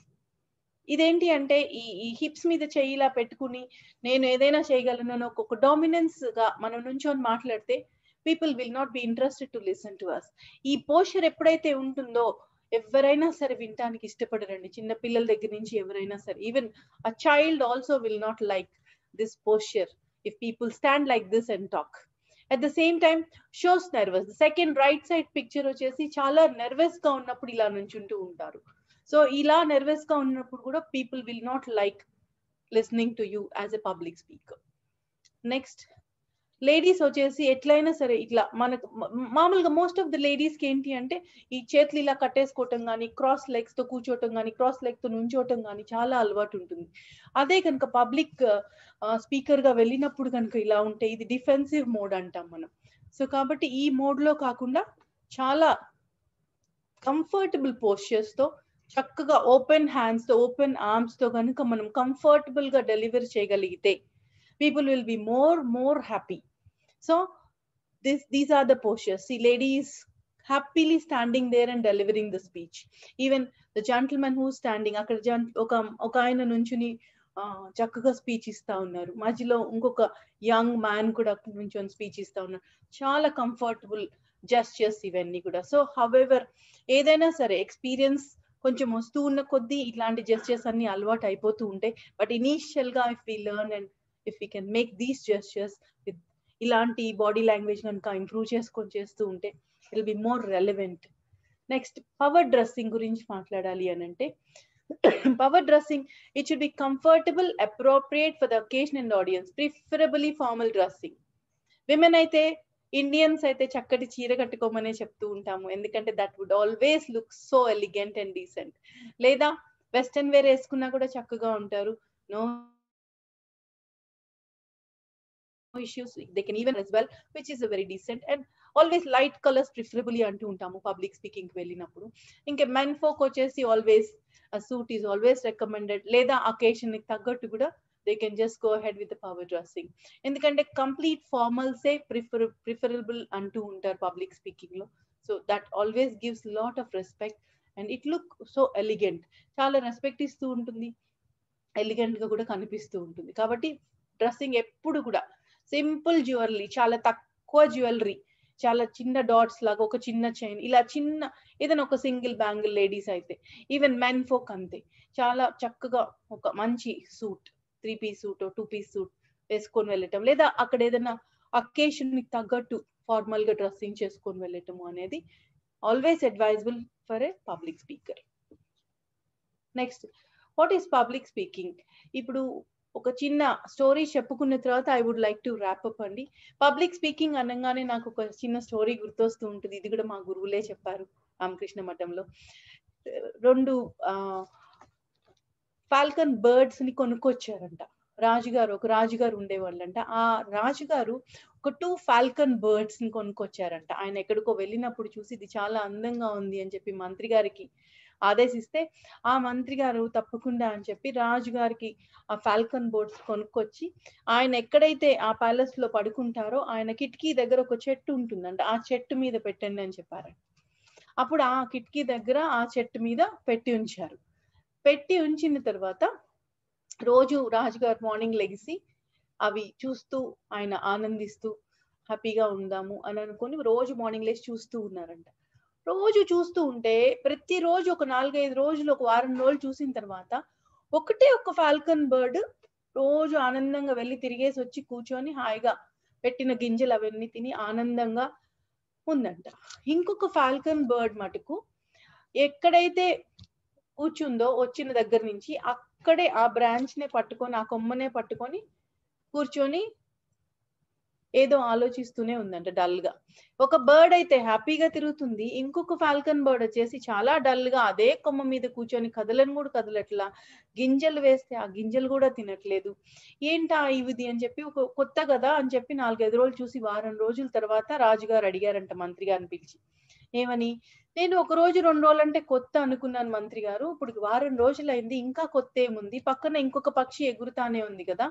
ఇదేంటి అంటే ఈ హిప్స్ మీద చెయ్యిలా పెట్టుకుని నేను ఏదైనా చేయగలను అని ఒక డామినెన్స్ గా మనం నుంచొని మాట్లాడితే people will not be interested to listen to us. ఈ పోస్చర్ ఎప్పుడైతే ఉంటుందో ఎవరైనా సరే వినటానికి ఇష్టపడరండి. చిన్న పిల్లల దగ్గర నుంచి ఎవరైనా సరే, even a child also will not like this posture if people stand like this and talk. At the same time shows nervous. Second right side picture వచ్చేసి చాలా నర్వస్ గా ఉన్నప్పుడు ఇలా నుంచుంటూ ఉంటారు. సో ఇలా నర్వస్ గా ఉన్నప్పుడు కూడా people will not like listening to you as a public speaker. Next, ladies వచ్చేసి ఎట్లయినా సరే ఇట్లా మనకు మామూలుగా మోస్ట్ ఆఫ్ ద లేడీస్ కి ఏంటి అంటే ఈ చేతులు ఇలా కట్టేసుకోవటం కానీ, క్రాస్ లెగ్స్ తో కూర్చోవటం కానీ, క్రాస్ లెగ్ తో నుంచోవటం కానీ చాలా అలవాటు ఉంటుంది. అదే కనుక పబ్లిక్ స్పీకర్ గా వెళ్ళినప్పుడు కనుక ఇలా ఉంటే ఇది డిఫెన్సివ్ మోడ్ అంటాం మనం. సో కాబట్టి ఈ మోడ్ లో కాకుండా చాలా కంఫర్టబుల్ పోస్చర్స్ తో చక్కగా ఓపెన్ హ్యాండ్స్ తో ఓపెన్ ఆర్మ్స్ తో కనుక మనం కంఫర్టబుల్ గా డెలివరీ చేయగలిగితే people will be more happy. So these are the postures. See, ladies happily standing there and delivering the speech. Even the gentleman who's standing అక్కడ ఒక ఆయన నుంచుని చక్కగా స్పీచ్ ఇస్తా ఉన్నారు, మధ్యలో ఇంకొక యంగ్ మ్యాన్ కూడా నుంచొని స్పీచ్ ఇస్తా ఉన్నారు. చాలా కంఫర్టబుల్ జెస్చర్స్ ఇవన్నీ కూడా. సో హౌఎవర్ ఏదైనా సరే ఎక్స్పీరియన్స్ కొంచెం వస్తూ ఉన్న కొద్దీ ఇట్లాంటి జెస్చర్స్ అన్ని అలవాటు అయిపోతూ ఉంటాయి. బట్ ఇనీషియల్ గా if we learn and if we can make these gestures with ilanti body language ganka improve cheskoni chestu unte it will be more relevant. Next, power dressing gurinchi maatladali anante power dressing, it should be comfortable, appropriate for the occasion and audience, preferably formal dressing. Women aithe Indians aithe chakkati cheera kattukomane cheptu untamu, endukante that would always look so elegant and decent. Leda western wear eskunna kuda chakkaga untaru, no issues, they can even as well, which is a very decent. And always light colors preferably antu untamu public speaking ki vellinappudu. Inke men folk vachesi always a suit is always recommended, leda occasion ki taggattu kuda they can just go ahead with the power dressing. Endukante complete formal say preferable antu untaru public speaking lo. So that always gives lot of respect and it look so elegant. Chaala respect istu untundi, elegant ga kuda kanipistu untundi. Kabatti dressing ఎప్పుడు కూడా simple jewellery, చాలా తక్కువ jewellery, చాలా చిన్న dots లాగా ఒక చిన్న chain, ఇలా చిన్న ఏదైనా ఒక సింగిల్ బ్యాంగిల్ లేడీస్ అయితే, ఈవెన్ మెన్ ఫోక్ అంతే, చాలా చక్కగా ఒక మంచి suit, 3 piece suit 2 piece suit వేసుకొని వెళ్ళటం, లేదా అక్కడ ఏదైనా అకేషన్ కి తగ్గట్టు ఫార్మల్ గా డ్రెస్సింగ్ చేసుకొని వెళ్ళటము అనేది always advisable for a public speaker. Next, what is public speaking? ఇప్పుడు ఒక చిన్న స్టోరీ చెప్పుకున్న తర్వాత I would like to wrap up అండి. పబ్లిక్ స్పీకింగ్ అనగానే నాకు ఒక చిన్న స్టోరీ గుర్తొస్తూ ఉంటుంది. ఇది కూడా మా గురువులే చెప్పారు రామకృష్ణ మఠంలో. 2 ఫాల్కన్ బర్డ్స్ ని కొనుక్కొచ్చారంట రాజుగారు. ఒక రాజుగారు ఉండేవాళ్ళంట. ఆ రాజుగారు ఒక 2 ఫాల్కన్ బర్డ్స్ ని కొనుక్కొచ్చారంట. ఆయన ఎక్కడికో వెళ్ళినప్పుడు చూసి ఇది చాలా అందంగా ఉంది అని చెప్పి మంత్రి గారికి ఆదేశిస్తే, ఆ మంత్రి గారు తప్పకుండా అని చెప్పి రాజుగారికి ఆ ఫాల్కన్ బర్డ్స్ కొనుక్కొచ్చి, ఆయన ఎక్కడైతే ఆ ప్యాలెస్ లో పడుకుంటారో ఆయన కిటికీ దగ్గర ఒక చెట్టు ఉంటుందంట, ఆ చెట్టు మీద పెట్టండి అని చెప్పారు. అప్పుడు ఆ కిటికీ దగ్గర ఆ చెట్టు మీద పెట్టి ఉంచారు. పెట్టి ఉంచిన తర్వాత రోజు రాజుగారు మార్నింగ్ లెగిసి అవి చూస్తూ ఆయన ఆనందిస్తూ హ్యాపీగా ఉందాము అని అనుకుని రోజు మార్నింగ్ లేచి చూస్తూ ఉన్నారంట. రోజు చూస్తూ ఉంటే ప్రతిరోజు ఒక 4-5 రోజులు, ఒక వారం రోజులు చూసిన తర్వాత ఒకటే ఒక ఫాల్కన్ బర్డ్ రోజు ఆనందంగా వెళ్ళి తిరిగేసి వచ్చి కూర్చొని హాయిగా పెట్టిన గింజలు అవన్నీ తిని ఆనందంగా ఉందంట. ఇంకొక ఫాల్కన్ బర్డ్ మటుకు ఎక్కడైతే కూర్చుందో వచ్చిన దగ్గర నుంచి అక్కడే ఆ బ్రాంచ్ నే పట్టుకొని, ఆ కొమ్మనే పట్టుకొని కూర్చొని ఏదో ఆలోచిస్తూనే ఉందంట డల్ గా. ఒక బర్డ్ అయితే హ్యాపీగా తిరుగుతుంది, ఇంకొక ఫాల్కన్ బర్డ్ వచ్చేసి చాలా డల్ గా అదే కొమ్మ మీద కూర్చొని కదలను కూడా కదలట్లా, గింజలు వేస్తే ఆ గింజలు కూడా తినట్లేదు. ఏంటా ఇది అని చెప్పి, ఒక కొత్త కదా అని చెప్పి 4-5 రోజులు చూసి వారం రోజుల తర్వాత రాజుగారు అడిగారంట మంత్రి గారిని పిలిచి. ఏమని? నేను ఒక రోజు 2 రోజులు అంటే కొత్త అనుకున్నాను మంత్రి గారు, ఇప్పుడు వారం రోజులైంది, ఇంకా కొత్త ఏముంది, పక్కన ఇంకొక పక్షి ఎగురుతానే ఉంది కదా,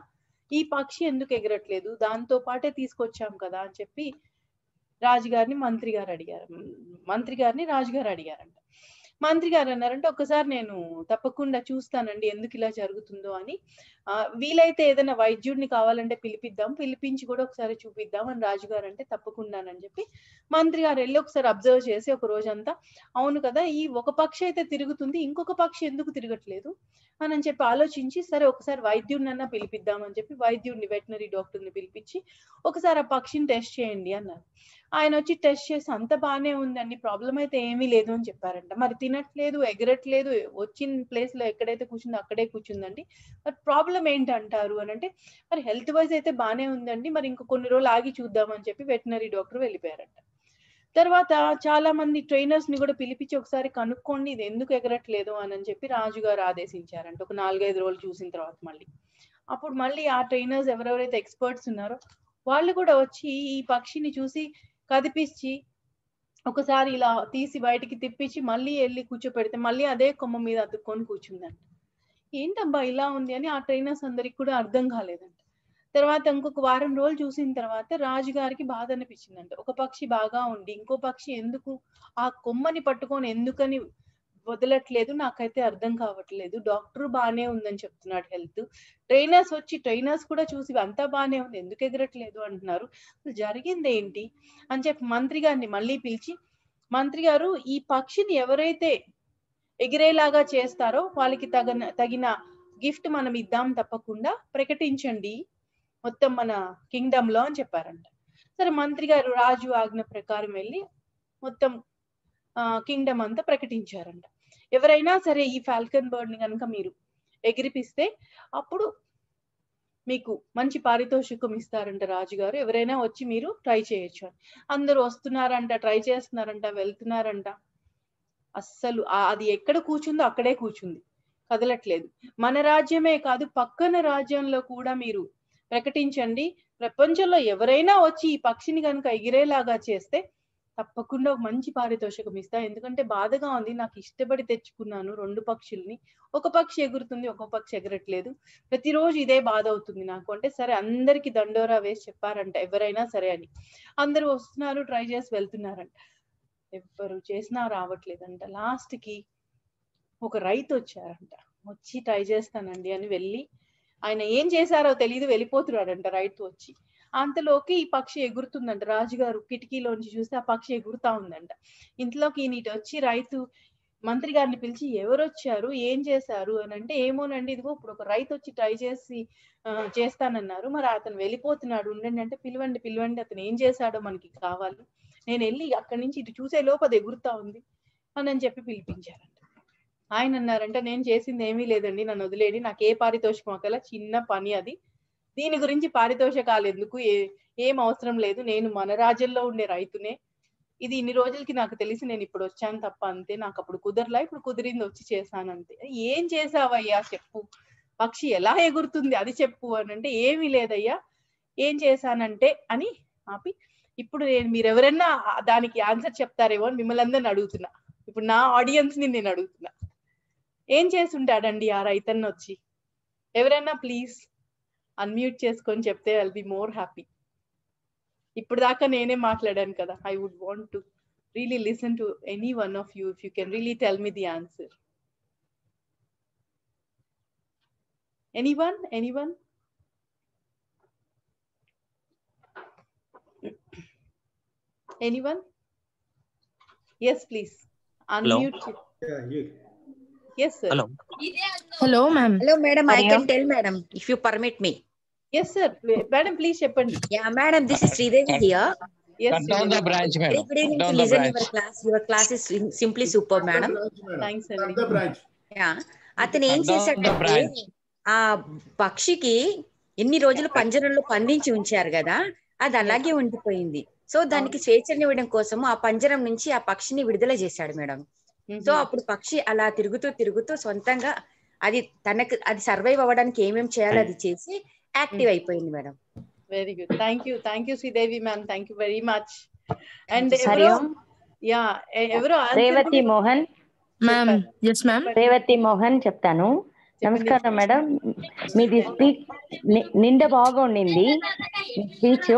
ఈ పక్షి ఎందుకు ఎగరట్లేదు, దాంతో పాటే తీసుకొచ్చాం కదా అని చెప్పి రాజుగారిని మంత్రి గారిని రాజుగారు అడిగారంట. మంత్రి గారు అన్నారంటే, ఒకసారి నేను తప్పకుండా చూస్తానండి ఎందుకు ఇలా జరుగుతుందో అని, వీలైతే ఏదైనా వైద్యుడిని కావాలంటే పిలిపించి కూడా ఒకసారి చూపిద్దాం అని రాజుగారు అంటే, తప్పకుండానని చెప్పి మంత్రి గారు వెళ్ళి ఒకసారి అబ్జర్వ్ చేసి ఒక రోజంతా, అవును కదా ఈ ఒక పక్షి అయితే తిరుగుతుంది, ఇంకొక పక్షి ఎందుకు తిరగట్లేదు అని చెప్పి ఆలోచించి, సరే ఒకసారి వైద్యుడినన్నా పిలిపిద్దామని చెప్పి వైద్యుడిని, వెటనరీ డాక్టర్ని పిలిపించి ఒకసారి ఆ పక్షిని టెస్ట్ చేయండి అన్నారు. ఆయన వచ్చి టెస్ట్ చేసి అంత బాగానే ఉందండి, ప్రాబ్లం అయితే ఏమీ లేదు అని చెప్పారంట. మరి తినట్లేదు, ఎగరట్లేదు, వచ్చిన ప్లేస్ లో ఎక్కడైతే కూర్చుందో అక్కడే కూర్చుందండి, మరి ప్రాబ్లం ఏంటంటారు అని అంటే, మరి హెల్త్ వైజ్ అయితే బాగానే ఉందండి, మరి ఇంకో కొన్ని రోజులు ఆగి చూద్దామని చెప్పి వెటనరీ డాక్టర్ వెళ్ళిపోయారంట. తర్వాత చాలా మంది ట్రైనర్స్ ని కూడా పిలిపించి ఒకసారి కనుక్కోండి ఇది ఎందుకు ఎగరట్లేదు అని చెప్పి రాజుగారు ఆదేశించారంట. ఒక 4-5 రోజులు చూసిన తర్వాత అప్పుడు మళ్ళీ ఆ ట్రైనర్స్ ఎవరెవరైతే ఎక్స్పర్ట్స్ ఉన్నారో వాళ్ళు కూడా వచ్చి ఈ పక్షిని చూసి కదిపించి ఒకసారి ఇలా తీసి బయటికి తిప్పించి మళ్ళీ వెళ్ళి కూర్చోపెడితే మళ్ళీ అదే కొమ్మ మీద అతుక్కొని కూర్చుందంట. ఏంటబ్బా ఇలా ఉంది అని ఆ ట్రైనర్స్ అందరికి కూడా అర్థం కాలేదంట. తర్వాత ఇంకొక వారం రోజులు చూసిన తర్వాత రాజుగారికి బాధ అనిపించిందంట. ఒక పక్షి బాగా ఉండి ఇంకో పక్షి ఎందుకు ఆ కొమ్మని పట్టుకొని ఎందుకని వదలట్లేదు నాకైతే అర్థం కావట్లేదు. డాక్టర్ బానే ఉందని చెప్తున్నాడు హెల్త్, ట్రైనర్స్ కూడా చూసి అంతా బానే ఉంది ఎందుకు ఎగరట్లేదు అంటున్నారు, జరిగింది ఏంటి అని చెప్పి మంత్రి గారిని మళ్ళీ పిలిచి, మంత్రి గారు ఈ పక్షిని ఎవరైతే ఎగిరేలాగా చేస్తారో వాళ్ళకి తగిన గిఫ్ట్ మనం ఇద్దాం, తప్పకుండా ప్రకటించండి మొత్తం మన కింగ్డమ్ లో అని చెప్పారంట. సరే మంత్రి గారు రాజు ఆజ్ఞ ప్రకారం వెళ్ళి మొత్తం కింగ్డమ్ అంతా ప్రకటించారంట. ఎవరైనా సరే ఈ ఫాల్కన్ బర్డ్ ని కనుక మీరు ఎగిరిపిస్తే అప్పుడు మీకు మంచి పారితోషికం ఇస్తారంట రాజుగారు, ఎవరైనా వచ్చి మీరు ట్రై చేయొచ్చు అని. అందరూ వస్తున్నారంట, ట్రై చేస్తున్నారంట, వెళ్తున్నారంట. అస్సలు అది ఎక్కడ కూర్చుందో అక్కడే కూర్చుంది, కదలట్లేదు. మన రాజ్యమే కాదు పక్కన రాజ్యంలో కూడా మీరు ప్రకటించండి, ప్రపంచంలో ఎవరైనా వచ్చి ఈ పక్షిని కనుక ఎగిరేలాగా చేస్తే తప్పకుండా ఒక మంచి పారితోషికం ఇస్తా, ఎందుకంటే బాధగా ఉంది, నాకు ఇష్టపడి తెచ్చుకున్నాను 2 పక్షుల్ని, ఒక పక్షి ఎగురుతుంది ఒక పక్షి ఎగరట్లేదు, ప్రతిరోజు ఇదే బాధ అవుతుంది నాకు అంటే, సరే అందరికి దండోరా వేసి చెప్పారంట ఎవరైనా సరే అని. అందరూ వస్తున్నారు, ట్రై చేసి వెళ్తున్నారంట, ఎవ్వరు చేసినా రావట్లేదంట. లాస్ట్ కి ఒక రైతు వచ్చారంట, వచ్చి ట్రై చేస్తానండి అని వెళ్ళి, ఆయన ఏం చేశారో తెలియదు వెళ్ళిపోతున్నాడంట రైతు వచ్చి. అంతలోకి ఈ పక్షి ఎగురుతుందంట. రాజుగారు కిటికీలోంచి చూస్తే ఆ పక్షి ఎగురుతా ఉందంట. ఇంతలోకి ఈయన వచ్చి రైతు మంత్రి గారిని పిలిచి ఎవరొచ్చారు, ఏం చేశారు అని అంటే, ఏమోనండి ఇదిగో ఇప్పుడు ఒక రైతు వచ్చి ట్రై చేసి చేస్తానన్నారు, మరి అతను వెళ్ళిపోతున్నాడు, ఉండండి అంటే, పిలవండి పిలవండి, అతను ఏం చేశాడో మనకి కావాలి, నేను వెళ్ళి అక్కడి నుంచి ఇటు చూసే లోపు అది ఎగురుతా ఉంది అని చెప్పి పిలిపించారంట. ఆయన అన్నారంటే, నేను చేసింది ఏమీ లేదండి, నన్ను వదిలేయండి, నాకు ఏ పారితోషికం అక్కల, చిన్న పని అది, దీని గురించి పారితోషికాలు ఎందుకు, ఏం అవసరం లేదు, నేను మన రాజ్యంలో ఉండే రైతునే, ఇది ఇన్ని రోజులకి నాకు తెలిసి నేను ఇప్పుడు వచ్చాను తప్ప, అంతే, నాకు అప్పుడు కుదరలా, ఇప్పుడు కుదిరింది వచ్చి చేశాను అంతే. ఏం చేసావయ్యా చెప్పు, పక్షి ఎలా ఎగురుతుంది అది చెప్పు అని అంటే, ఏమీ లేదయ్యా, ఏం చేశానంటే అని ఆపి, ఇప్పుడు మీరు ఎవరైనా దానికి ఆన్సర్ చెప్తారేమో అని మిమ్మల్ని అందరిని అడుగుతున్నా, ఇప్పుడు నా ఆడియన్స్ ని నేను అడుగుతున్నా, ఏం చేసుంటాడండి ఆ రైతన్న వచ్చి? ఎవరైనా ప్లీజ్ అన్మ్యూట్ చేసుకొని చెప్తే ఐల్ బి మోర్ హ్యాపీ. ఇప్పుడు దాకా నేనే మాట్లాడాను కదా. I would want to really listen to any one of you if you can really tell me the answer. Anyone? Anyone? Yes, please. Unmute. Hello. Yes, sir. Hello, ma'am. Hello, madam. I can tell, madam, if you permit me. Yes, sir. Madam, please cheppandi. Yeah, madam, this is Sridevi here. Yes, Cut down the branch, Very madam. good evening Down to the listen branch. your class. Your class is simply superb, madam. Thanks, Cut Andy. the branch. Yeah. అతను ఏం Cut down the చేశాడంటే, branch. ఆ పక్షికి ఎన్ని రోజులు పంజరంలో బంధించి ఉంచారు కదా, అది అలాగే ఉండిపోయింది. సో దానికి స్వేచ్ఛనివ్వడం కోసం ఆ పంజరం నుంచి ఆ పక్షిని విడుదల చేశాడు మేడం. సో అప్పుడు పక్షి అలా తిరుగుతూ సొంతంగా అది అది సర్వైవ్ అవ్వడానికి ఏమేమి చేయాలో అది చేసి యాక్టివ్ అయిపోయింది madam. Very good. Thank you, Sridevi ma'am. Thank you very much. And ఎవరో Revathi Mohan Ma'am, yes, ma'am. Revathi Mohan చెప్తాను. నమస్కారం మేడం, మీది స్పీచ్ నిండా బాగుండింది స్పీచ్.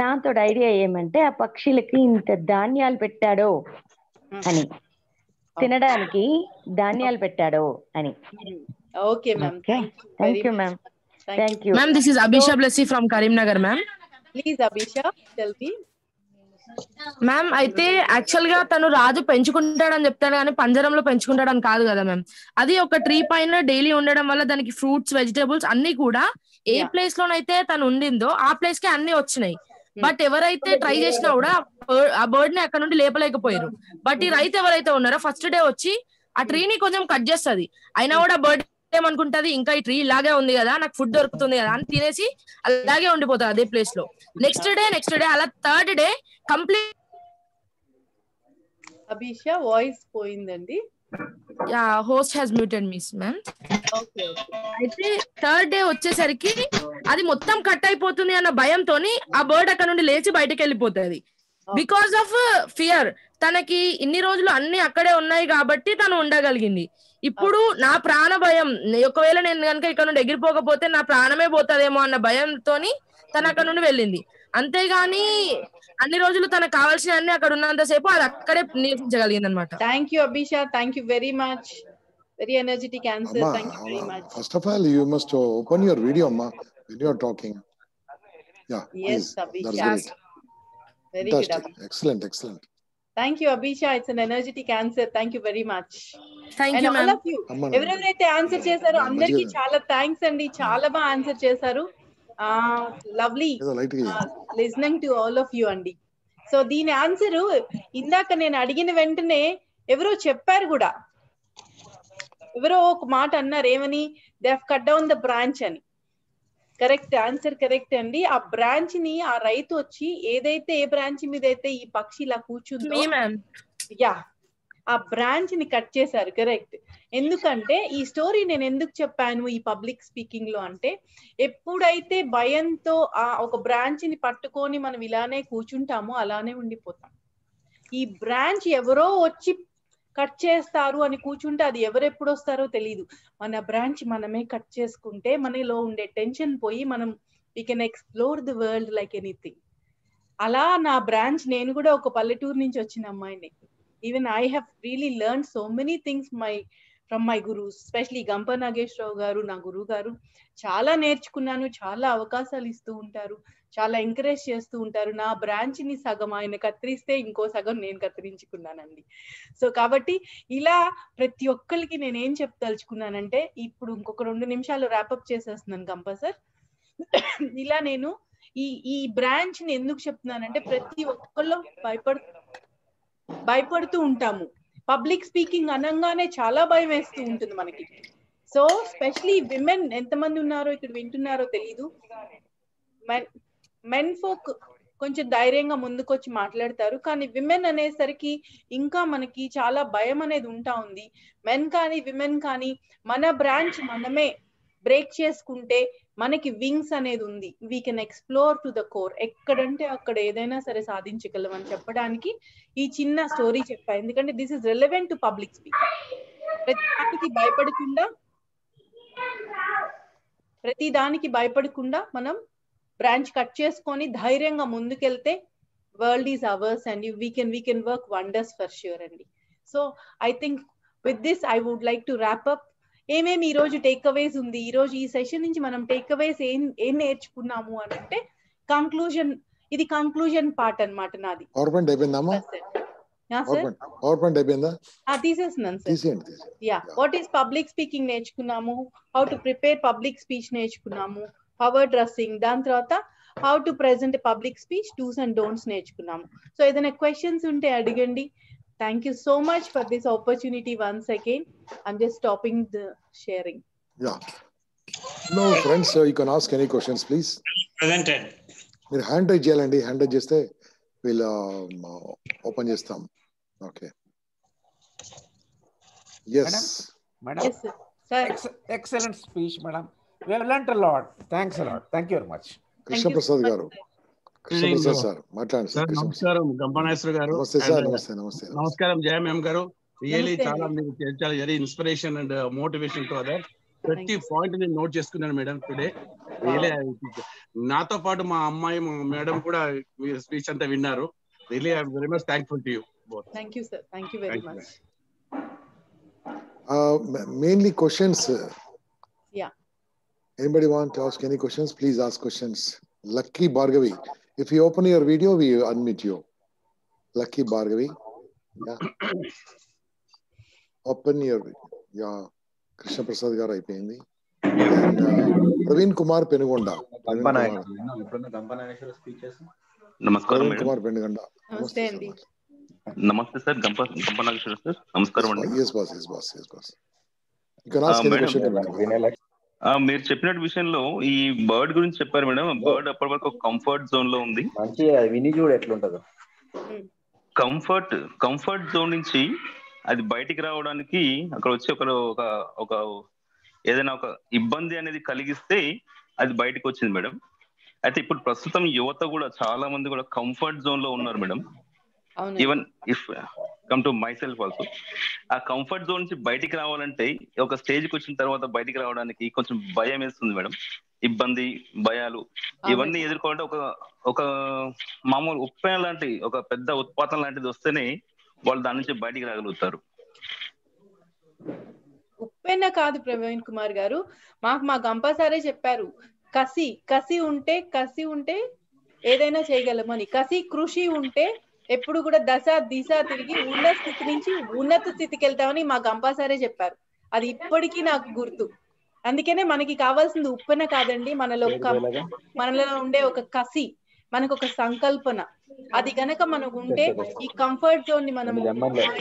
నాతో ఐడియా ఏమంటే, ఆ పక్షులకి ఇంత ధాన్యాలు పెట్టాడో అని, తినడానికి ధాన్యాలు పెట్టాడో అని. Okay ma'am, thank you ma'am. Thank you Ma'am, this is Abhisha Blessy from Karimnagar, ma'am. Please Abhisha tell me. Ma'am, అయితే యాక్చువల్ గా తను రాజు పెంచుకుంటాడని చెప్తాడు కానీ పంజరంలో పెంచుకుంటాడని కాదు కదా మ్యామ్. అది ఒక ట్రీ పైన డైలీ ఉండడం వల్ల దానికి ఫ్రూట్స్, వెజిటేబుల్స్ అన్ని కూడా ఏ ప్లేస్ లోనైతే తను ఉండిందో ఆ ప్లేస్ కి అన్ని వచ్చినాయి. బట్ ఎవరైతే ట్రై చేసినా కూడా ఆ బర్డ్ ని అక్కడ నుండి లేపలేకపోయారు. బట్ ఈ రైతు ఎవరైతే ఉన్నారో ఫస్ట్ డే వచ్చి ఆ ట్రీని కొంచెం కట్ చేస్తుంది. అయినా కూడా బర్డ్ ఏమనుకుంటది, ఇంకా ఈ ట్రీ ఇలాగే ఉంది కదా, నాకు ఫుడ్ దొరుకుతుంది కదా అని తినేసి అలాగే ఉండిపోతుంది అదే ప్లేస్ లో. నెక్స్ట్ డే అలా third day complete. Abhisha voice పోయిందండి. Host has muted miss ma'am. అయితే థర్డ్ డే వచ్చేసరికి అది మొత్తం కట్ అయిపోతుంది అన్న భయంతో ఆ బర్డ్ అక్కడ నుండి లేచి బయటకు వెళ్ళిపోతుంది. బికాస్ ఆఫ్ ఫియర్, తనకి ఇన్ని రోజులు అన్ని అక్కడే ఉన్నాయి కాబట్టి తను ఉండగలిగింది. ఇప్పుడు నా ప్రాణ భయం, ఒకవేళ నేను కనుక ఇక్కడ నుండి ఎగిరిపోకపోతే నా ప్రాణమే పోతుందేమో అన్న భయంతో తను అక్కడ నుండి వెళ్ళింది. అంతేగాని అన్ని రోజులు తనకు కావాల్సిన అన్ని అక్కడ ఉన్నంతసేపు అది అక్కడే నివసించగలిగింది అనమాట. Thank you Abhisha, thank you very much. Very energetic answer. Thank you very much. First of all, you must open your video, Amma, when you are talking. Yeah. Yes, please. Abhisha. That's great. Very Fantastic. good. Excellent. Thank you, Abhisha. It's an energetic answer. Thank you very much. Thank And you all ma'am. of you, ఎవరెవరైతే answer చేశారో అందరికి చాలా thanks అండి. చాలా బాగా answer చేశారు. Lovely listening to all of you అండి. So దీని ఆన్సర్ ఇందాక నేను అడిగిన వెంటనే ఎవరో చెప్పారు కూడా, ఎవరో ఒక మాట అన్నారు, ఏమని, they have cut down the branch అని. కరెక్ట్ ఆన్సర్, కరెక్ట్ అండి. ఆ బ్రాంచ్ ని ఆ రైతు వచ్చి ఏదైతే ఏ బ్రాంచ్ మీద అయితే ఈ పక్షి ఇలా కూర్చుందో, ఆ బ్రాంచ్ ని కట్ చేశారు. కరెక్ట్. ఎందుకంటే ఈ స్టోరీ నేను ఎందుకు చెప్పాను ఈ పబ్లిక్ స్పీకింగ్ లో అంటే, ఎప్పుడైతే భయంతో ఆ ఒక బ్రాంచ్ ని పట్టుకొని మనం ఇలానే కూర్చుంటామో అలానే ఉండిపోతాం. ఈ బ్రాంచ్ ఎవరో వచ్చి కట్ చేస్తారు అని కూర్చుంటే అది ఎవరెప్పుడు వస్తారో తెలియదు. మన బ్రాంచ్ మనమే కట్ చేసుకుంటే మనలో ఉండే టెన్షన్ పోయి మనం we can explore the world like anything. అలా నా బ్రాంచ్, నేను కూడా ఒక పల్లెటూరు నుంచి వచ్చిన అమ్మాయిని. Even I have really learn so many things from my gurus, especially గంప నాగేశ్వరరావు గారు నా గురువు గారు. చాలా నేర్చుకున్నాను, చాలా అవకాశాలు ఇస్తూ ఉంటారు, చాలా ఎంకరేజ్ చేస్తూ ఉంటారు. నా బ్రాంచ్ ని సగం ఆయన కత్తిరిస్తే ఇంకో సగం నేను కత్తిరించుకున్నానండి. సో కాబట్టి ఇలా ప్రతి ఒక్కరికి నేను ఏం చెప్పదలుచుకున్నానంటే, ఇప్పుడు ఇంకొక 2 నిమిషాలు ర్యాపప్ చేసేస్తున్నాను గంప సార్. ఇలా నేను ఈ బ్రాంచ్ ని ఎందుకు చెప్తున్నానంటే, ప్రతి ఒక్కళ్ళు భయపడుతూ ఉంటాము. పబ్లిక్ స్పీకింగ్ అనగానే చాలా భయం వేస్తూ ఉంటుంది మనకి. సో స్పెషలీ విమెన్ ఎంతమంది ఉన్నారో ఇక్కడ వింటున్నారో తెలీదు. మెన్ ఫోక్ కొంచెం ధైర్యంగా ముందుకొచ్చి మాట్లాడతారు, కానీ విమెన్ అనేసరికి ఇంకా మనకి చాలా భయం అనేది ఉంటా ఉంది. మెన్ కానీ విమెన్ కానీ మన బ్రాంచ్ మనమే బ్రేక్ చేసుకుంటే మనకి వింగ్స్ అనేది ఉంది. We can explore to the core. ఎక్కడంటే అక్కడ ఏదైనా సరే సాధించగలం అని చెప్పడానికి ఈ చిన్న స్టోరీ చెప్పా. ఎందుకంటే this is relevant to public speaking. ప్రతి దానికి భయపడకుండా మనం బ్రాంచ్ కట్ చేసుకొని ధైర్యంగా ముందుకెళ్తే world is ours and we can work wonders for sure అండి. So I think with this I would like to wrap up. ఏమేమి ఈ రోజు టేక్ అవేస్ ఉంది, ఈ రోజు ఈ సెషన్ నుంచి మనం టేక్ అవేస్ ఏం నేర్చుకున్నాము అని అంటే, కంక్లూజన్, ఇది కంక్లూజన్ పార్ట్ అన్నమాట నాది. తీసేస్తున్నాను sir. Yeah, what is public speaking నేర్చుకున్నాము, how to prepare public speech నేర్చుకున్నాము, పవర్ డ్రెస్సింగ్, దాని తర్వాత how to present public speech, do's and don'ts నేర్చుకున్నాము. సో ఏదైనా క్వశ్చన్స్ ఉంటే అడగండి. Thank you so much for this opportunity once again. I'm just stopping the sharing. Yeah. No, friends, you can ask any questions, please. Presented. మీరు hand raise చేయాలండి. Hand raise చేస్తే వీళ్ళు open చేస్తాం. Okay. Yes. Madam. Yes, sir. Excellent speech, madam. We have learnt a lot. Thanks a lot. Thank you very much. Krishna Prasad గారు. Krishnaprasad sir మాట్లాడండి sir. నమస్కారం గంప నాగేశ్వర గారు. నమస్తే సార్. నమస్తే. నమస్కారం జయమ్మ గారు. రియలీ చాలా మీరు చాలా very inspiration and motivation to other. ప్రతి పాయింట్ నేను నోట్ చేసుకున్నాను మేడం టుడే. రియలీ నాతో పాటు మా అమ్మాయి మా మేడం కూడా మీ స్పీచ్ అంతా విన్నారు. Really I am very much thankful to you both. Thank you sir. Thank you very much. Mainly questions. Yeah. Anybody want to ask any questions? Please ask questions. Lucky Bhargavi. If you open your video, we unmute you. Lucky Bhargavi. Yeah. Open your video. Yeah. Krishna Prasad garu అయిపోయింది. And Praveen Kumar Penugonda. నమస్కారం madam. Kumar Penugonda. నమస్తే అండి. నమస్తే sir. గంప Nageswara sir. నమస్కారం అండి. Yes boss. You can ask any question. మీరు చెప్పినట్టు విషయంలో ఈ బర్డ్ గురించి చెప్పారు మేడం. బర్డ్ అప్పటి వరకు కంఫర్ట్ జోన్ లో ఉంది. విని చూడు ఎట్లుంటదో. కంఫర్ట్ జోన్ నుంచి అది బయటికి రావడానికి అక్కడ వచ్చి ఒక ఏదైనా ఒక ఇబ్బంది అనేది కలిగిస్తే అది బయటకు వచ్చింది మేడం. అయితే ఇప్పుడు ప్రస్తుతం యువత కూడా చాలా మంది కూడా కంఫర్ట్ జోన్ లో ఉన్నారు madam. Even if come to my self also, ఆ కంఫర్ట్ జోన్ నుంచి బయటికి రావాలంటే ఒక స్టేజ్కి వచ్చిన తర్వాత బయటికి రావడానికి కొంచెం భయం వేస్తుంది మేడం. ఇబ్బంది, భయాలు ఇవన్నీ ఎదుర్కోవాలంటే ఒక మామూలు ఉప్పెన లాంటి ఒక పెద్ద ఉత్పాతం లాంటిది వస్తేనే వాళ్ళు దాని నుంచి బయటికి రాగలుగుతారు. ఉప్పెన కాదు ప్రవీణ్ కుమార్ గారు, మా గంప సారే చెప్పారు, కసి ఉంటే ఏదైనా చేయగలమని. కృషి ఉంటే ఎప్పుడు కూడా దిశ తిరిగి ఉన్న స్థితి నుంచి ఉన్నత స్థితికి వెళ్తామని మా గంపా సారే చెప్పారు. అది ఇప్పటికీ నాకు గుర్తు. అందుకనే మనకి కావాల్సింది ఉప్పెన కాదండి, మనలో ఉండే ఒక కసి, మనకు ఒక సంకల్పన. అది గనక మనకు ఉంటే ఈ కంఫర్ట్ జోన్ ని మనం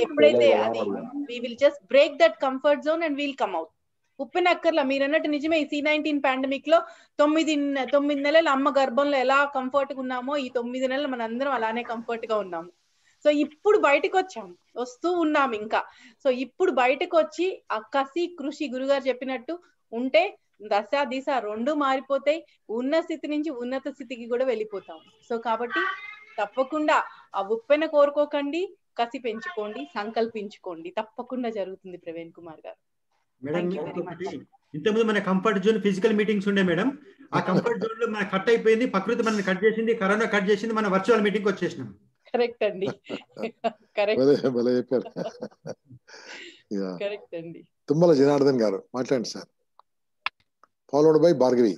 ఎప్పుడైతే అది we will just break that comfort zone and we'll come out. ఉప్పెన అక్కర్లా. మీరు అన్నట్టు నిజమే, ఈ C-19 పాండమిక్ లో 9 నెలలు అమ్మ గర్భంలో ఎలా కంఫర్ట్ గా ఉన్నామో ఈ 9 నెలలు మన అందరం అలానే కంఫర్ట్ గా ఉన్నాము. సో ఇప్పుడు బయటకు వస్తూ ఉన్నాం ఇంకా. సో ఇప్పుడు బయటకు వచ్చి ఆ కృషి గురుగారు చెప్పినట్టు ఉంటే దిశ రెండు మారిపోతాయి. ఉన్న స్థితి నుంచి ఉన్నత స్థితికి కూడా వెళ్ళిపోతాం. సో కాబట్టి తప్పకుండా ఆ ఉప్పెన కోరుకోకండి, కసి పెంచుకోండి, సంకల్పించుకోండి. తప్పకుండా జరుగుతుంది ప్రవీణ్ కుమార్ గారు. మేడం ఇంతకుముందు మన కంఫర్ట్ జోన్ ఫిజికల్ మీటింగ్స్ ఉండే మేడం. ఆ కంఫర్ట్ జోన్ లో మన కట్ అయిపోయింది, ప్రకృతి మనల్ని కట్ చేసింది, కరోనా కట్ చేసింది, మన వర్చువల్ మీటింగ్ వచ్చేసినాం. కరెక్ట్ అండి. కరెక్ట్ అండి. తుమ్మల జనార్దన్ గారు మాట్లాడండి sir. Followed by Bhargavi.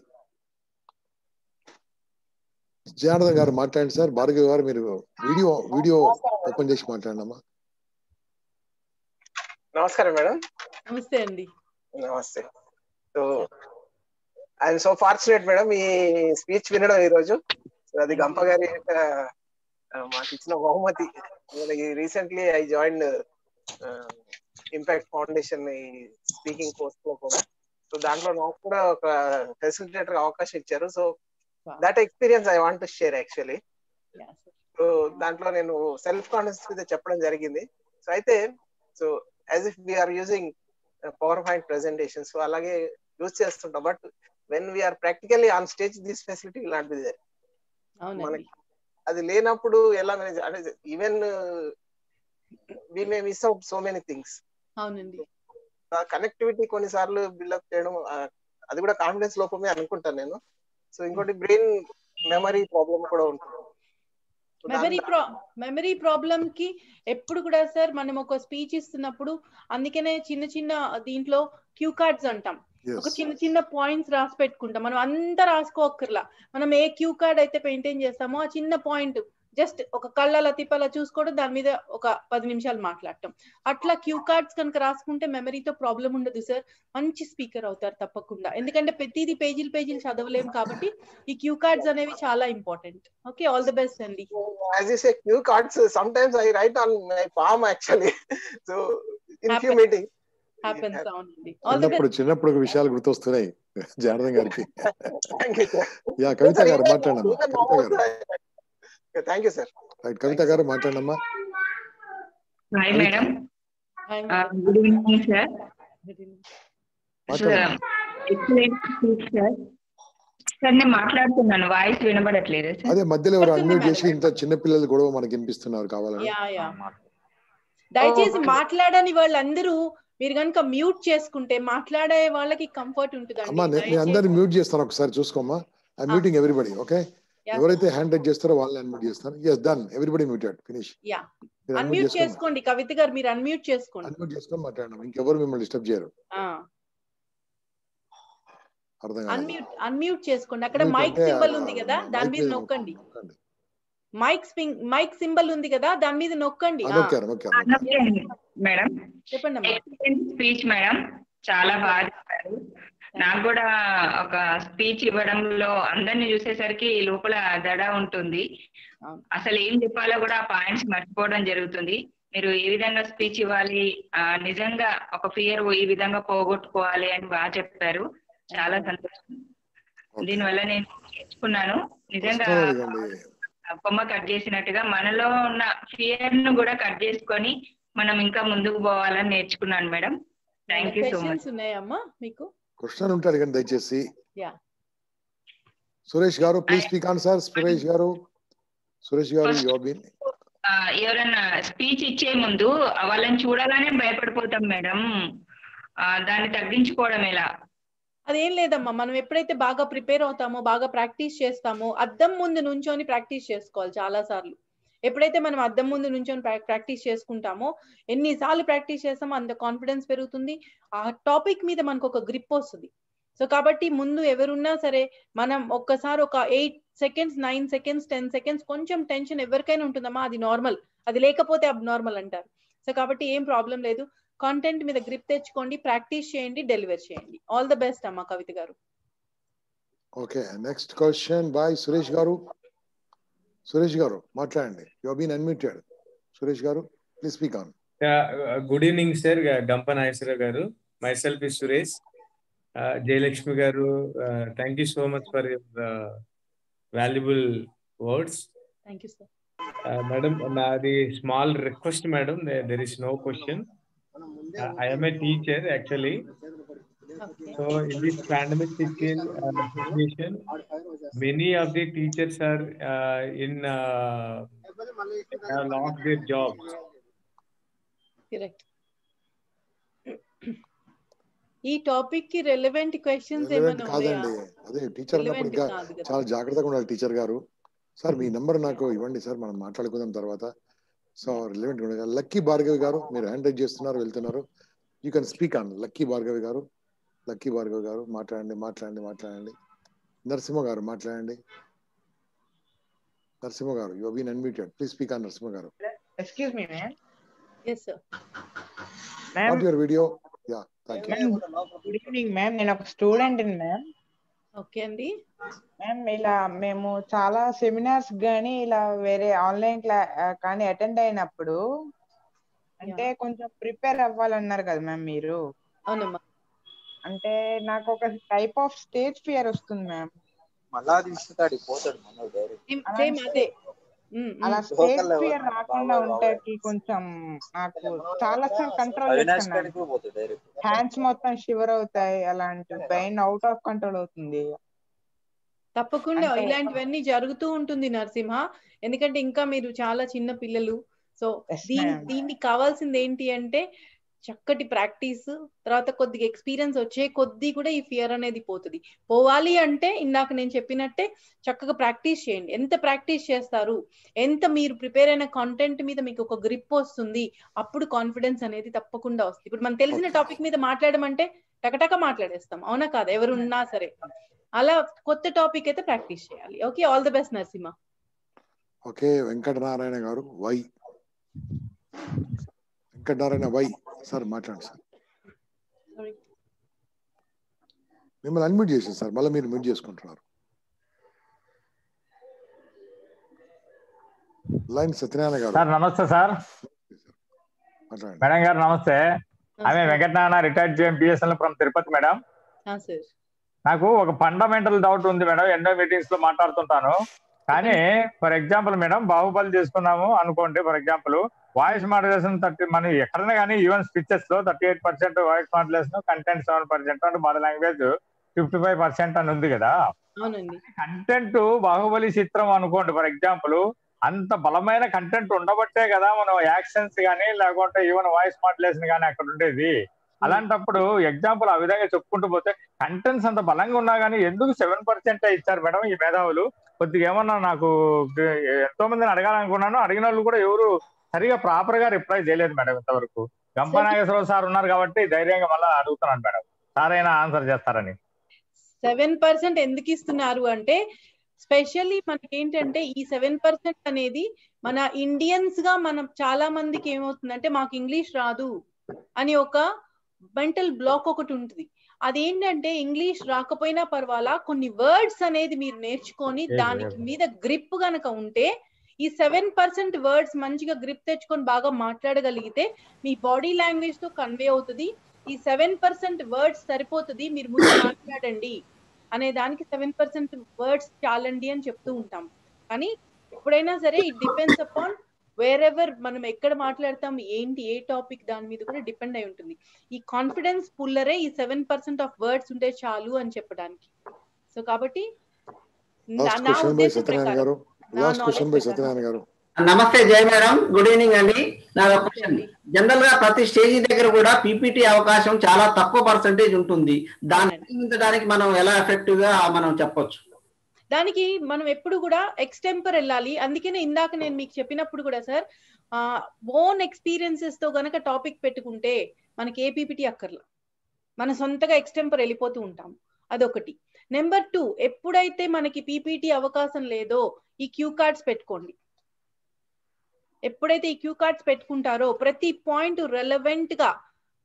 Janardhan గారు మాట్లాడండి సార్. భార్గవి గారు మీరు వీడియో ఓపెన్ చేసి మాట్లాడండి అమ్మా. నమస్కారం మేడం. నమస్తే అండి. నమస్తే. So I'm so fortunate madam ఈ స్పీచ్ వినడం ఈరోజు. అది గంప గారి మాకు ఇచ్చిన బహుమతి. Recently I join impact foundation ఈ స్పీకింగ్ కోర్స్ లో కూడా. సో దాంట్లో నాకు కూడా ఒక ఫెసిలిటేటర్ అవకాశం ఇచ్చారు. So that experience I want to share actually. So దాంట్లో నేను సెల్ఫ్ కాన్ఫిడెన్స్ మీద చెప్పడం జరిగింది. సో అయితే so as if we are using PowerPoint presentation so అలాగే యూజ్ చేస్తుంటాం. But when we are practically on stage this facility లాంటిది మనకి అది లేనప్పుడు ఎలా మేనేజ్ అంటే even we may miss out so many things. అవునండి. కనెక్టివిటీ కొన్నిసార్లు బిల్డప్ చేయడం అది కూడా కాన్ఫిడెన్స్ లోపమే అనుకుంటాను నేను. సో ఇంకోటి బ్రెయిన్ మెమరీ ప్రాబ్లం కూడా ఉంటుంది. మెమరీ ప్రాబ్లం కి ఎప్పుడు కూడా సార్ మనం ఒక స్పీచ్ ఇస్తున్నప్పుడు అందుకనే చిన్న దీంట్లో క్యూ కార్డ్స్ అంటాం. ఒక చిన్న పాయింట్స్ రాసి పెట్టుకుంటాం. మనం అంతా రాసుకోక్కర్లా. మనం ఏ క్యూ కార్డ్ అయితే మెయింటైన్ చేస్తామో ఆ చిన్న పాయింట్ జస్ట్ ఒక కళ్ళ తిప్పలా చూసుకోవడం, దాని మీద ఒక 10 నిమిషాలు మాట్లాడటం. అట్లా క్యూ కార్డ్స్ కనుక రాసుకుంటే మెమరీతో ప్రాబ్లం ఉండదు సార్. మంచి స్పీకర్ అవుతారు తప్పకుండా. ఎందుకంటే ప్రతిదీ పేజీలు చదవలేము కాబట్టి ఈ క్యూ కార్డ్స్ అనేవి చాలా important. Okay, all the best అండి. As you say, cue cards, sometimes I write on my palm actually. So in few meetings happens. అవునండి. చిన్నప్పుడు విషయాలు గుర్తొస్తున్నాయి జనార్దన్ గారికి. యా కవిత గారు మాట్లాడమ్మా. Thank you sir. రైట్, కవిత గారు మాట్లాడమ్మా. Hi madam. Good evening sir. Excellent speech sir. Sir నేను మాట్లాడుతున్నాను, వాయిస్ వినబడట్లేదు సార్. అదే మధ్యలో ఎవరు అన్మ్యూట్ చేసి ఇంత చిన్న పిల్లలు గొడవ మనకి వినిపిస్తున్నారు కావాలని. దయచేసి మాట్లాడని వాళ్ళందరూ మీరు కనుక మ్యూట్ చేసుకుంటే మాట్లాడే వాళ్ళకి కంఫర్ట్ ఉంటుంది. అమ్మా నేను అందరిని మ్యూట్ చేస్తాను, ఒకసారి చూసుకోమ్మా. I muting everybody. ఓకే, ఎవరైతే హ్యాండ్ రైజ్ చేస్తారో వాళ్ళని అన్మ్యూట్ చేస్తాను. yes done, everybody muted, finish. Yeah unmute చేసుకోండి. కవిత గారు మీరు అన్మ్యూట్ చేసుకోండి. అన్మ్యూట్ చేసుకొని మాట్లాడండి. ఇంకెవరు మిమ్మల్ని డిస్టర్బ్ చేయరు. అన్మ్యూట్ చేసుకోండి. అక్కడ మైక్ సింబల్ ఉంది కదా, దాని మీద నొక్కండి. మైక్ సింబల్ ఉంది కదా, దాని మీద నొక్కండి. మేడం చెప్పండి. ఎక్సలెంట్ స్పీచ్ మేడం, చాలా బాగా చెప్పారు. నాకు కూడా ఒక స్పీచ్ ఇవ్వడంలో అందరిని చూసేసరికి లోపల దడ ఉంటుంది. అసలు ఏం చెప్పాలో కూడా ఆ పాయింట్స్ మర్చిపోవడం జరుగుతుంది. మీరు ఏ విధంగా స్పీచ్ ఇవ్వాలి, నిజంగా ఒక ఫియర్ ఈ విధంగా పోగొట్టుకోవాలి అని బాగా చెప్పారు. చాలా సంతోషం. దీనివల్ల నేను నేర్చుకున్నాను. నిజంగా కొమ్మ కట్ చేసినట్టుగా మనలో ఉన్న ఫియర్ ను కూడా కట్ చేసుకొని మనం ఇంకా ముందుకు పోవాలని నేర్చుకున్నాను madam. Thank you so much. ఉన్నాయమ్మా మీకు క్వశ్చన్ ఉంటాడు కానీ దయచేసి. Suresh garu please speak on sir. Suresh గారు ఎవరైనా స్పీచ్ ఇచ్చే ముందు వాళ్ళని చూడాలనే భయపడిపోతాం మేడం. దాన్ని తగ్గించుకోవడం ఎలా? అదేం లేదమ్మా, మనం ఎప్పుడైతే బాగా ప్రిపేర్ అవుతామో, బాగా ప్రాక్టీస్ చేస్తామో, అద్దం ముందు నుంచొని ప్రాక్టీస్ చేసుకోవాలి చాలా సార్లు. ఎప్పుడైతే మనం అద్దం ముందు నుంచొని ప్రాక్టీస్ చేసుకుంటామో, ఎన్నిసార్లు ప్రాక్టీస్ చేస్తామో అంత కాన్ఫిడెన్స్ పెరుగుతుంది. ఆ టాపిక్ మీద మనకు ఒక గ్రిప్ వస్తుంది. సో కాబట్టి ముందు ఎవరున్నా సరే మనం ఒక్కసారి ఒక 8 సెకండ్స్ 9 సెకండ్స్ 10 సెకండ్స్ కొంచెం టెన్షన్ ఎవరికైనా ఉంటుందమ్మా, అది నార్మల్. అది లేకపోతే అబ్ నార్మల్ అంటారు. సో కాబట్టి ఏం ప్రాబ్లం లేదు. కాంటెంట్ మీద గ్రిప్ తెచ్చుకోండి, ప్రాక్టీస్ చేయండి, డెలివర్ చేయండి. ఆల్ ద బెస్ట్ అమ్మా Kavitha garu. Okay, next question by Suresh garu. Suresh garu మాట్లాడండి. You have been unmuted. Suresh garu please speak on. Good evening sir Gampa Nageswara Rao garu. Myself is Suresh. Jayalakshmi garu, thank you so much for your valuable words. Thank you sir. Madam నాది small request madam, there is no question. I am a teacher actually. So in this pandemic situation, many of the teachers are have lost their jobs. Correct. ఈ topic కి relevant questions ఏమైనా ఉన్నాయా? అదే teacher అన్నప్పుడు ఇంకా చాలా జాగ్రత్తగా ఉండాలి టీచర్ గారు. సార్ మీ నంబర్ నాకు ఇవ్వండి సార్, మనం మాట్లాడుకుందాం తర్వాత. So relevant. లక్కీ భార్గవి గారు మీరు హ్యాండ్ రైజ్ చేస్తున్నారు, వెళ్తున్నారు. You can speak on. Lucky Bhargavi గారు మాట్లాడండి. నరసింహ గారు మాట్లాడండి. నరసింహ గారు, you have been unmuted. Please speak on Narasimha గారు. Excuse me, ma'am. Yes, sir. Not your video. Yeah, thank you. Ma'am, good evening, ma'am. నేను ఒక స్టూడెంట్ మ్యామ్. ఓకే అండి. మ్యామ్, ఇలా మేము చాలా సెమినార్స్ కానీ ఇలా వేరే ఆన్లైన్ కానీ అటెండ్ అయినప్పుడు అంటే కొంచెం ప్రిపేర్ అవ్వాలన్నారు కదా మ్యామ్ మీరు. అవునమ్మా. అంటే నాకు ఒక టైప్ ఆఫ్ స్టేజ్ ఫియర్ వస్తుంది మ్యామ్. అలా స్టేజ్ ఫియర్ రాకుండా ఉండేకి కొంచెం నాకు చాలా కంట్రోల్ చేస్తున్నాను. హ్యాండ్స్ మొత్తం షివర్ అవుతాయి, అలాంటి బ్రెయిన్ అవుట్ ఆఫ్ కంట్రోల్ అవుతుంది. తప్పకుండా ఇలాంటివన్నీ జరుగుతూ ఉంటుంది నరసింహ. ఎందుకంటే ఇంకా మీరు చాలా చిన్న పిల్లలు. సో దీనికి కావాల్సింది ఏంటి అంటే చక్కటి ప్రాక్టీస్, తర్వాత కొద్దిగా ఎక్స్పీరియన్స్ వచ్చే కొద్దీ కూడా ఈ ఫియర్ అనేది పోవాలి అంటే ఇందాక నేను చెప్పినట్టే చక్కగా ప్రాక్టీస్ చేయండి. ఎంత ప్రాక్టీస్ చేస్తారు, ఎంత మీరు ప్రిపేర్ అయిన కంటెంట్ మీద మీకు ఒక గ్రిప్ వస్తుంది, అప్పుడు కాన్ఫిడెన్స్ అనేది తప్పకుండా వస్తుంది. ఇప్పుడు మనకు తెలిసిన టాపిక్ మీద మాట్లాడమంటే టకటక మాట్లాడేస్తాం, అవునా కాదు? ఎవరున్నా సరే. అలా కొత్త టాపిక్ అయితే ప్రాక్టీస్ చేయాలి. Okay, all the best Narasimha. Okay, Venkatanarayana గారు వై సార్ మాట్లాడండి సార్. మిమ్మల్ని అన్మ్యూట్ చేసింది సార్, మళ్ళీ మీరు మ్యూట్ చేసుకుంటున్నారు. లైన్ సత్యనారాయణ గారు. సార్ నమస్తే సార్. మేడం గారు నమస్తే. ఆమె Venkatanarayana, retired JM BSNL from Tirupati madam. నాకు ఒక ఫండమెంటల్ డౌట్ ఉంది మేడం. ఎన్నో మీటింగ్స్ లో మాట్లాడుతుంటాను, కానీ ఫర్ ఎగ్జాంపుల్ మేడం బాహుబలి తీసుకున్నాము అనుకోండి. ఫర్ ఎగ్జాంపుల్ వాయిస్ మాడ్యులేషన్ మనం ఎక్కడైనా కానీ ఈవెన్ స్పీచెస్ లో 38% వాయిస్ మాడ్యులేషన్, కంటెంట్ 7% అంటే మన లాంగ్వేజ్ 55% అని ఉంది కదా. కంటెంట్ బాహుబలి చిత్రం అనుకోండి ఫర్ ఎగ్జాంపుల్, అంత బలమైన కంటెంట్ ఉండబట్టే కదా మనం యాక్షన్స్ కానీ లేకుంటే ఈవెన్ వాయిస్ మాడ్యులేషన్ కానీ అక్కడ ఉండేది. అలాంటప్పుడు ఎగ్జాంపుల్ ఆ విధంగా చెప్పుకుంటూ పోతే కంటెంట్స్ అంత బలంగా ఉన్నా కానీ ఎందుకు 7% ఇచ్చారు మేడం ఈ మేధావులు? కొద్దిగా ఏమన్నా నాకు ఎంతో మందిని అడగాలనుకున్నాను, అడిగిన వాళ్ళు కూడా ఎవరు సరిగా ప్రాపర్ గా రిప్లై చేయలేదు మేడం ఇంతవరకు. గంపనాగేశ్వరరావు సార్ ఉన్నారు కాబట్టి ధైర్యంగా మళ్ళీ అడుగుతున్నాను మేడం, సార్ అయినా ఆన్సర్ చేస్తారని. 7% ఎందుకు ఇస్తున్నారు అంటే స్పెషల్లీ మనకి ఏంటంటే ఈ 7% అనేది మన ఇండియన్స్ గా మనం చాలా మందికి ఏమవుతుందంటే మాకు ఇంగ్లీష్ రాదు అని ఒక మెంటల్ బ్లాక్ ఒకటి ఉంటుంది. అదేంటంటే ఇంగ్లీష్ రాకపోయినా పర్వాలా, కొన్ని వర్డ్స్ అనేది మీరు నేర్చుకొని దానికి మీద గ్రిప్ గనక ఉంటే ఈ 7% వర్డ్స్ మంచిగా గ్రిప్ తెచ్చుకొని బాగా మాట్లాడగలిగితే మీ బాడీ లాంగ్వేజ్ తో కన్వే అవుతుంది. ఈ 7% వర్డ్స్ సరిపోతుంది, మీరు ముందు మాట్లాడండి అనే దానికి 7% వర్డ్స్ చాలండి అని చెప్తూ ఉంటాం. కానీ ఎప్పుడైనా సరే ఇట్ డిపెండ్స్ అపాన్ వేరెవర్ మనం ఎక్కడ మాట్లాడతాం, ఏంటి ఏ టాపిక్, దాని మీద కూడా డిపెండ్ అయి ఉంటుంది. ఈ కాన్ఫిడెన్స్ పుల్లరే ఈ 7% ఆఫ్ వర్డ్స్ ఉంటే చాలు అని చెప్పడానికి. సో కాబట్టి నా ఉద్దేశం ప్రకారం నమస్తే జయ మేడం, గుడ్ ఈవినింగ్ అండి. నాకు క్వశ్చన్, జనరల్ గా ప్రతి స్టేజ్ దగ్గర కూడా పీపీటీ అవకాశం చాలా తక్కువ పర్సెంటేజ్ ఉంటుంది. దానికి మనం ఎలా ఎఫెక్టివ్ గా మనం చెప్పొచ్చు? దానికి మనం ఎప్పుడు కూడా ఎక్స్టెంపర్ వెళ్ళాలి. అందుకనే ఇందాక నేను మీకు చెప్పినప్పుడు కూడా సార్, ఓన్ ఎక్స్పీరియన్సెస్ తో గనక టాపిక్ పెట్టుకుంటే మనకి ఏ పీపీటీ అక్కర్లా, మన సొంతగా ఎక్స్టెంపర్ వెళ్ళిపోతూ ఉంటాం. అదొకటి. నెంబర్ 2, ఎప్పుడైతే మనకి పీపీటీ అవకాశం లేదో ఈ క్యూ కార్డ్స్ పెట్టుకోండి. ఎప్పుడైతే ఈ క్యూ కార్డ్స్ పెట్టుకుంటారో ప్రతి పాయింట్ రెలవెంట్ గా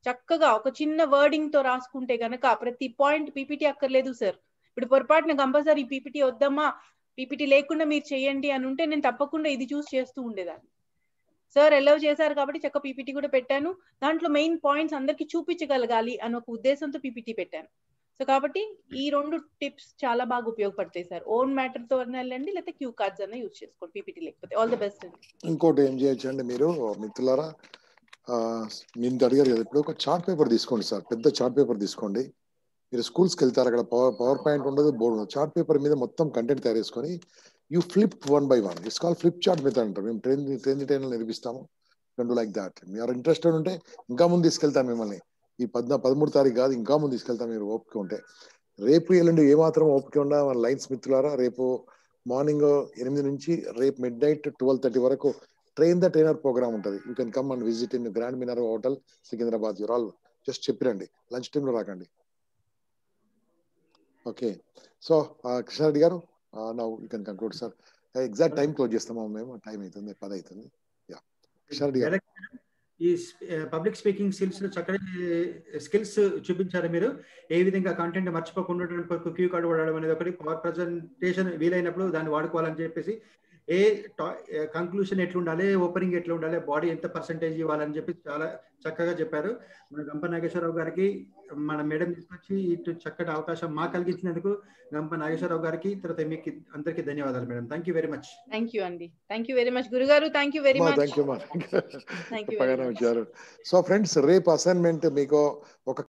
చక్కగా ఒక చిన్న వర్డింగ్ తో రాసుకుంటే గనక ప్రతి పాయింట్ పీపీటీ అక్కర్లేదు సార్. ఇప్పుడు పొరపాటున కంపల్సరీ పీపీటీ వద్దమ్మా, పీపీటీ లేకుండా మీరు చేయండి అని ఉంటే నేను తప్పకుండా ఇది చూస్ చేస్తూ ఉండేదాన్ని. సార్ అలౌ చేశారు కాబట్టి చక్క పీపీటీ కూడా పెట్టాను. దాంట్లో మెయిన్ పాయింట్స్ అందరికి చూపించగలగాలి అని ఒక ఉద్దేశంతో పీపీటీ పెట్టాను. సో కాబట్టి ఈ 2 టిప్స్ చాలా బాగా ఉపయోగపడతాయి సార్. ఓన్ మ్యాటర్ తో వెళ్ళండి, లేకపోతే క్యూ కార్డ్స్ అన్న యూజ్ చేసుకోండి పీపీటీ లేకపోతే. ఆల్ ది బెస్ట్ అండి. ఇంకోటి ఏం చేయొచ్చు అండి మీరు మిత్రులారా, మీరు అడిగారు కదా, ఇప్పుడు ఒక చార్ట్ పేపర్ తీసుకోండి సార్, పెద్ద చార్ట్ పేపర్ తీసుకోండి. మీరు స్కూల్స్కి వెళ్తారు, అక్కడ పవర్ పాయింట్ ఉండదు, బోర్డు ఉండదు. చార్ట్ పేపర్ మీద మొత్తం కంటెంట్ తయారు చేసుకొని you flip 1 by 1. It's call flip chart method అంటారు. మేము ట్రైన్ నేర్పిస్తాము. Like that. మీరు ఇంట్రెస్టెడ్ ఉంటే ఇంకా ముందు తీసుకెళ్తాం మిమ్మల్ని. ఈ 13వ తారీఖు కాదు, ఇంకా ముందు తీసుకెళ్తాం మీరు ఓపిక ఉంటే. రేపు ఎల్లుండి ఏమాత్రం ఓపిక ఉండా మన లైన్స్ మిత్రులారా, రేపు మార్నింగ్ 8 నుంచి రేపు midnight 12:30 వరకు ట్రైన్ ద ట్రైనర్ ప్రోగ్రామ్ ఉంటుంది. You can come and visit in Grand Minerva Hotel Secunderabad. You're all just చెప్పిరండి, లంచ్ టైంలో రాకండి. Okay, so Krishna Reddy garu now you can conclude sir. Exact time close చేస్తాము మేము, టైం అవుతుంది 10 అవుతుంది. యా కృష్ణారెడ్డి గారు. ఈ పబ్లిక్ స్పీకింగ్ స్కిల్స్ చక్కటి స్కిల్స్ చూపించారు మీరు. ఏ విధంగా కంటెంట్ మర్చిపోకుండా క్యూ కార్డు వాడడం అనేది ఒకటి, పవర్ ప్రజెంటేషన్ వీలైనప్పుడు దాన్ని వాడుకోవాలని చెప్పేసి, ఏ కంక్లూషన్ ఎట్లా ఉండాలి, ఓపెనింగ్ ఎట్లా ఉండాలి, బాడీ ఎంత పర్సెంటేజ్ ఇవ్వాలని చెప్పి చాలా చక్కగా చెప్పారు. మన గంప నాగేశ్వరరావు గారికి మన మేడం తీసుకొచ్చి ఇటు చక్కటి అవకాశం మాకు కలిగించినందుకు గంప నాగేశ్వరరావు గారికి, తర్వాత మీకు అందరికీ ధన్యవాదాలు madam. Thank you very much. Thank you అండి, థ్యాంక్ యూ వెరీ మచ్ గురుగారు, thank you very much. Thank you. So friends, రేపు అసైన్మెంట్ మీకు ఒక